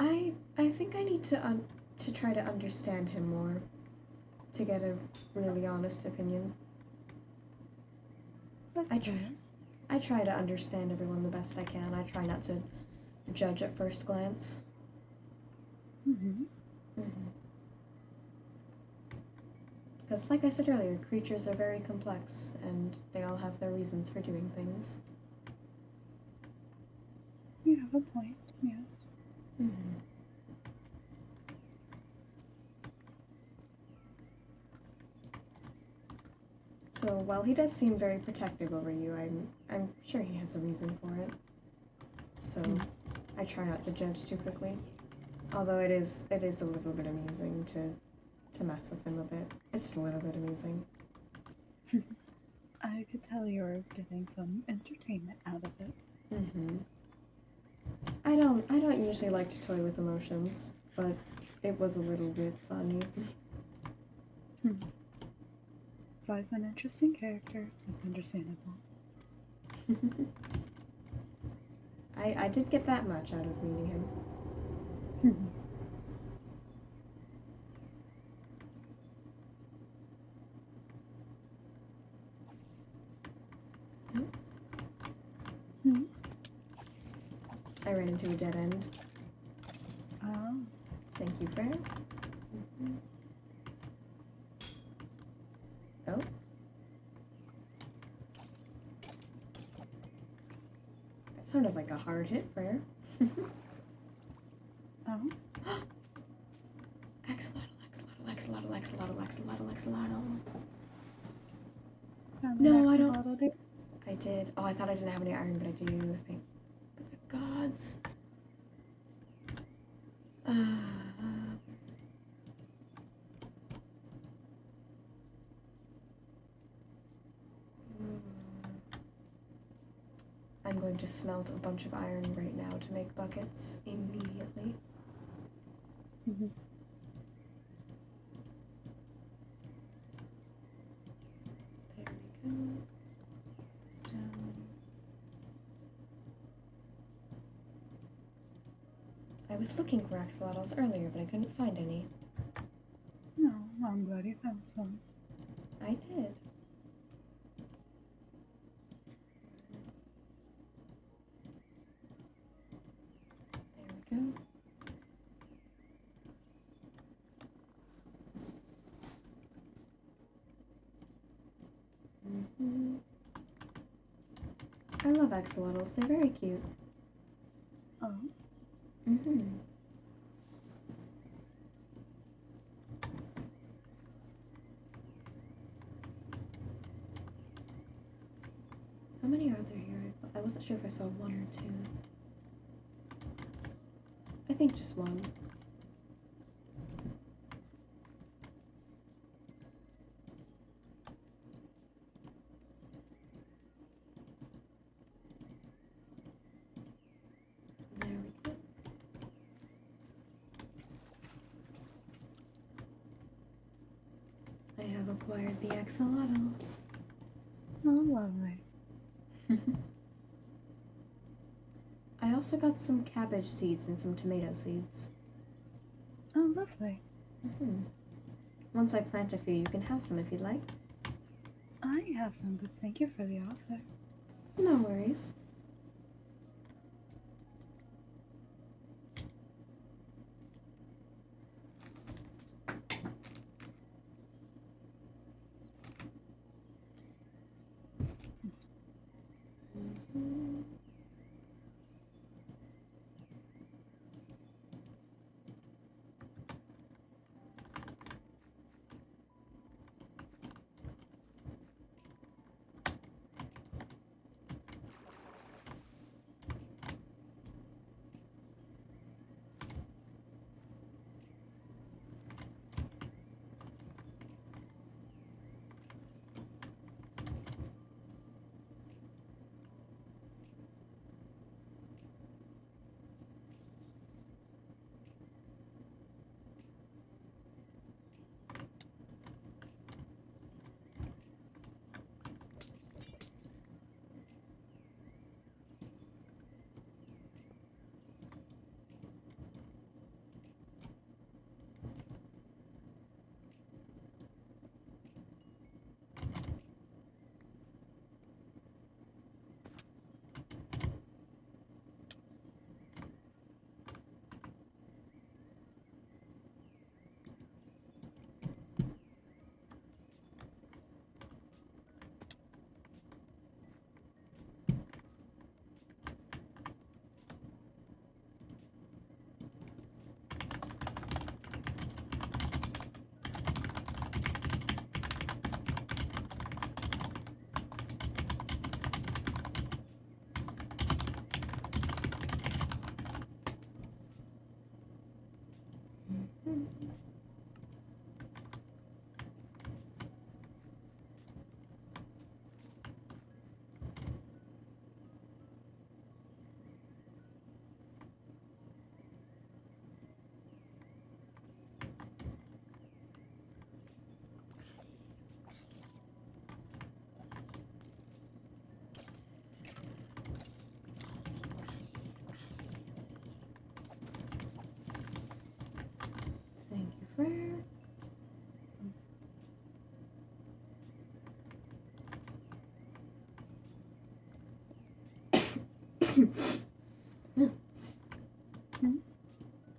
I think I need to try to understand him more, to get a really honest opinion. That's fair. I try to understand everyone the best I can. I try not to judge at first glance. Because, like I said earlier, creatures are very complex, and they all have their reasons for doing things. You have a point, yes. So while he does seem very protective over you, I'm sure he has a reason for it. So I try not to judge too quickly. Although it is a little bit amusing to mess with him a bit. It's a little bit amusing. I could tell you're getting some entertainment out of it. I don't usually like to toy with emotions, but it was a little bit funny. Sly's an interesting character. It's understandable. I did get that much out of meeting him. I ran into a dead end. Oh. Thank you, Fair. Sounded like a hard hit, Frere. Oh. Axolotl. Found No, the I don't. axolotl, dear. I did. Oh, I thought I didn't have any iron, but I do. Thank the gods. I'm going to smelt a bunch of iron right now to make buckets immediately. Mm-hmm. There we go. This down. I was looking for axolotls earlier, but I couldn't find any. No, I'm glad you found some. I did. There we go. I love axolotls. They're very cute. Oh. How many are there here? I wasn't sure if I saw one or two. I think just one. There we go. I have acquired the axolotl. Oh, lovely. I also got some cabbage seeds and some tomato seeds. Oh, lovely. Once I plant a few, you can have some if you'd like. I have some, but thank you for the offer. No worries. Thank you, Frere.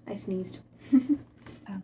I sneezed. Oh.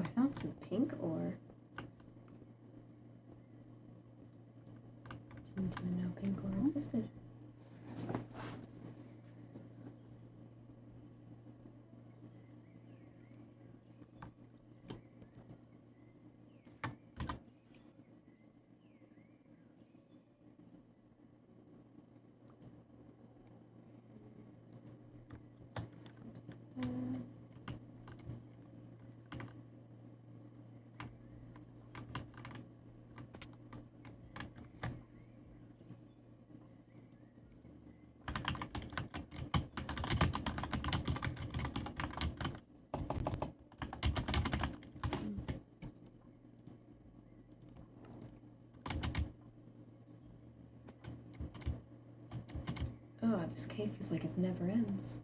I found some pink ore. Didn't even know pink ore existed. Oh, this cave feels like it never ends.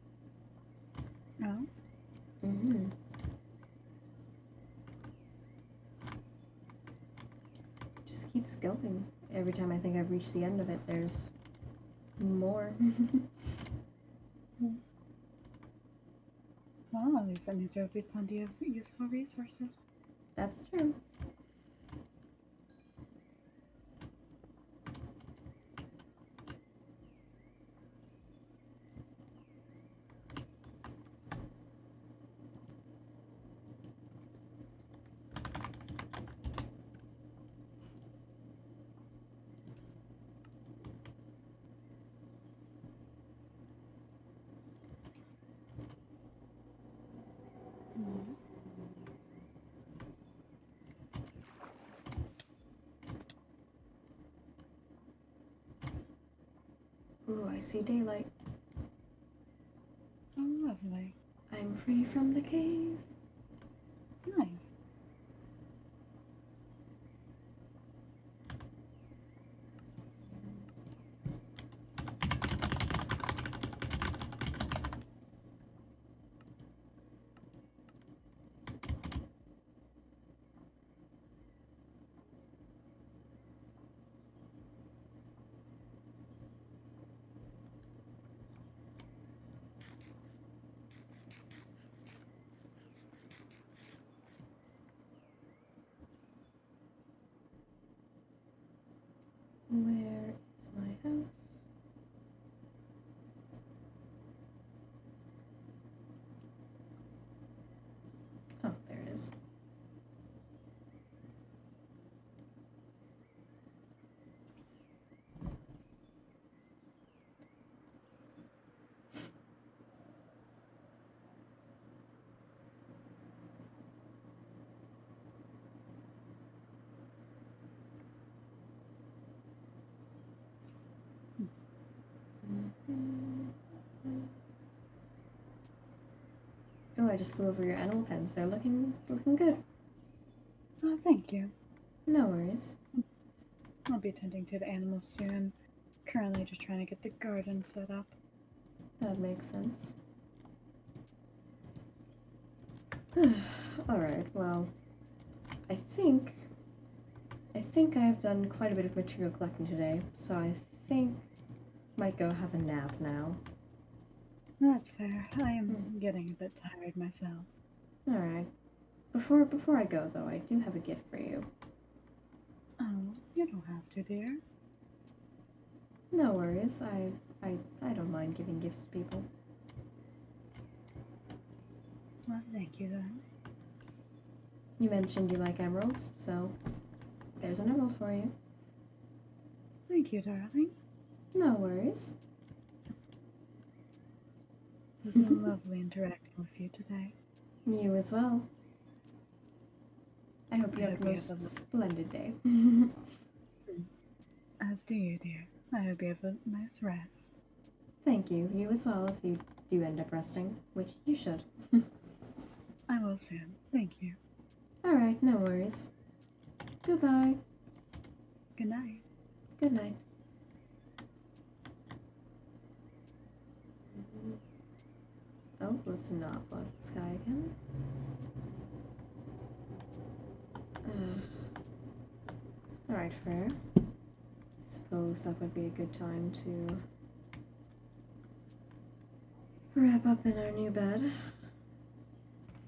Oh? Mm-hmm. Just keeps going. Every time I think I've reached the end of it, there's more. Well, at least that means there will be plenty of useful resources. That's true. Ooh, I see daylight. Oh, lovely. I'm free from the cave. Nice. Where is my house? Oh, there it is. Oh, I just flew over your animal pens. They're looking good. Oh, thank you. No worries. I'll be tending to the animals soon. Currently just trying to get the garden set up. That makes sense. Alright, well, I think I've done quite a bit of material collecting today, so I think I might go have a nap now. That's fair. I am getting a bit tired myself. Alright. Before I go, though, I do have a gift for you. Oh, you don't have to, dear. No worries. I don't mind giving gifts to people. Well, thank you then. You mentioned you like emeralds, so there's an emerald for you. Thank you, darling. No worries. It was lovely interacting with you today. You as well. I hope you have the most splendid day. As do you, dear. I hope you have a nice rest. Thank you. You as well, if you do end up resting, which you should. I will soon. Thank you. Alright, no worries. Goodbye. Good night. Good night. Oh, let's not flood the sky again. Alright, fair. I suppose that would be a good time to wrap up in our new bed.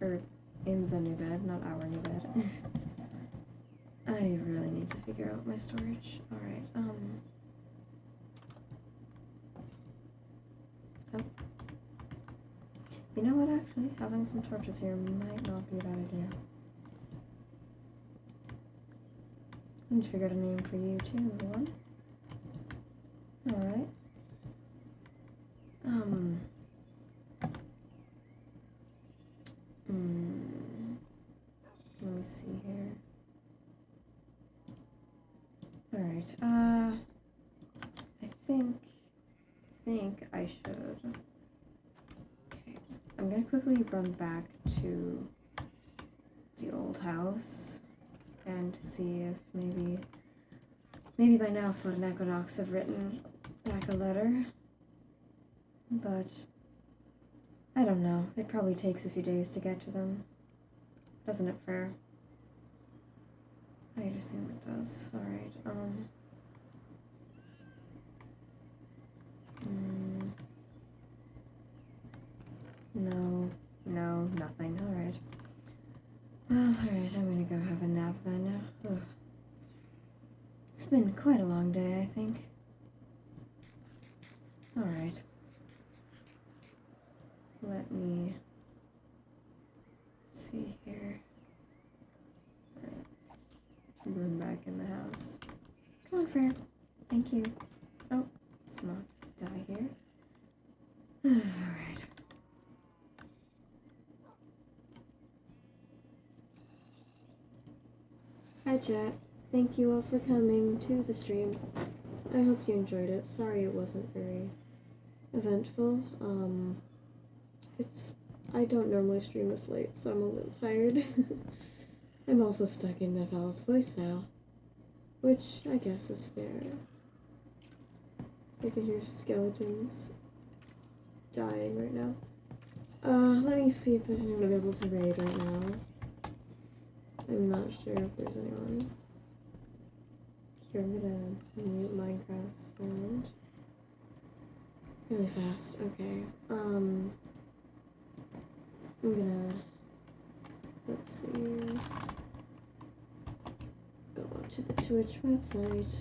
Or in the new bed, not our new bed. I really need to figure out my storage. Alright, oh. You know what, actually? Having some torches here might not be a bad idea. I need to figure out a name for you too, little one. Alright. Let me see here. Alright, I think I should. Okay, I'm gonna quickly run back to the old house and see if maybe by now Flood and Equinox have written back a letter. But I don't know. It probably takes a few days to get to them. Doesn't it, Fair? I'd assume it does. Alright, No, nothing. Alright. Well, alright, I'm gonna go have a nap then now. Ugh. It's been quite a long day, I think. Alright. Let me see here. Alright. Room back in the house. Come on, Fair. Thank you. Oh, let's not die here. Alright. Hi, chat. Thank you all for coming to the stream. I hope you enjoyed it. Sorry it wasn't very eventful. I don't normally stream this late, so I'm a little tired. I'm also stuck in Neval's voice now, which I guess is fair. I can hear skeletons dying right now. Let me see if there's anyone available to raid right now. I'm not sure if there's anyone. Here, I'm gonna mute Minecraft sound. Really fast, okay. I'm gonna, let's see, go up to the Twitch website.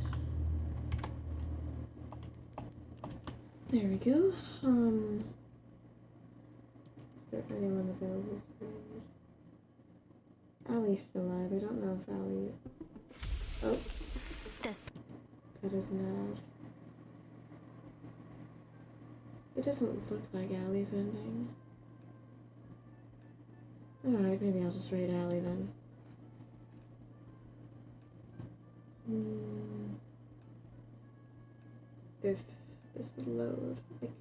There we go. Is there anyone available to raid? Allie's still alive. I don't know if Allie... Oh. That is an ad. It doesn't look like Allie's ending. Alright, maybe I'll just raid Allie then. If this would load. Like,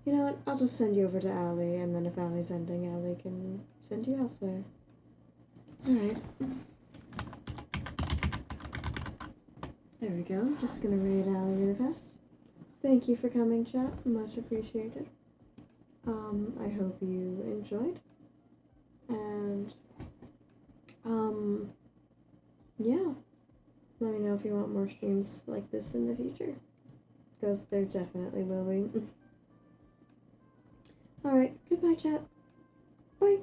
you know what? I'll just send you over to Allie, and then if Allie's ending, Allie can send you elsewhere. Alright. There we go. Just gonna raid Allie really fast. Thank you for coming, chat. Much appreciated. I hope you enjoyed. And, yeah. Let me know if you want more streams like this in the future. Because there definitely will be. Alright, goodbye, chat. Bye.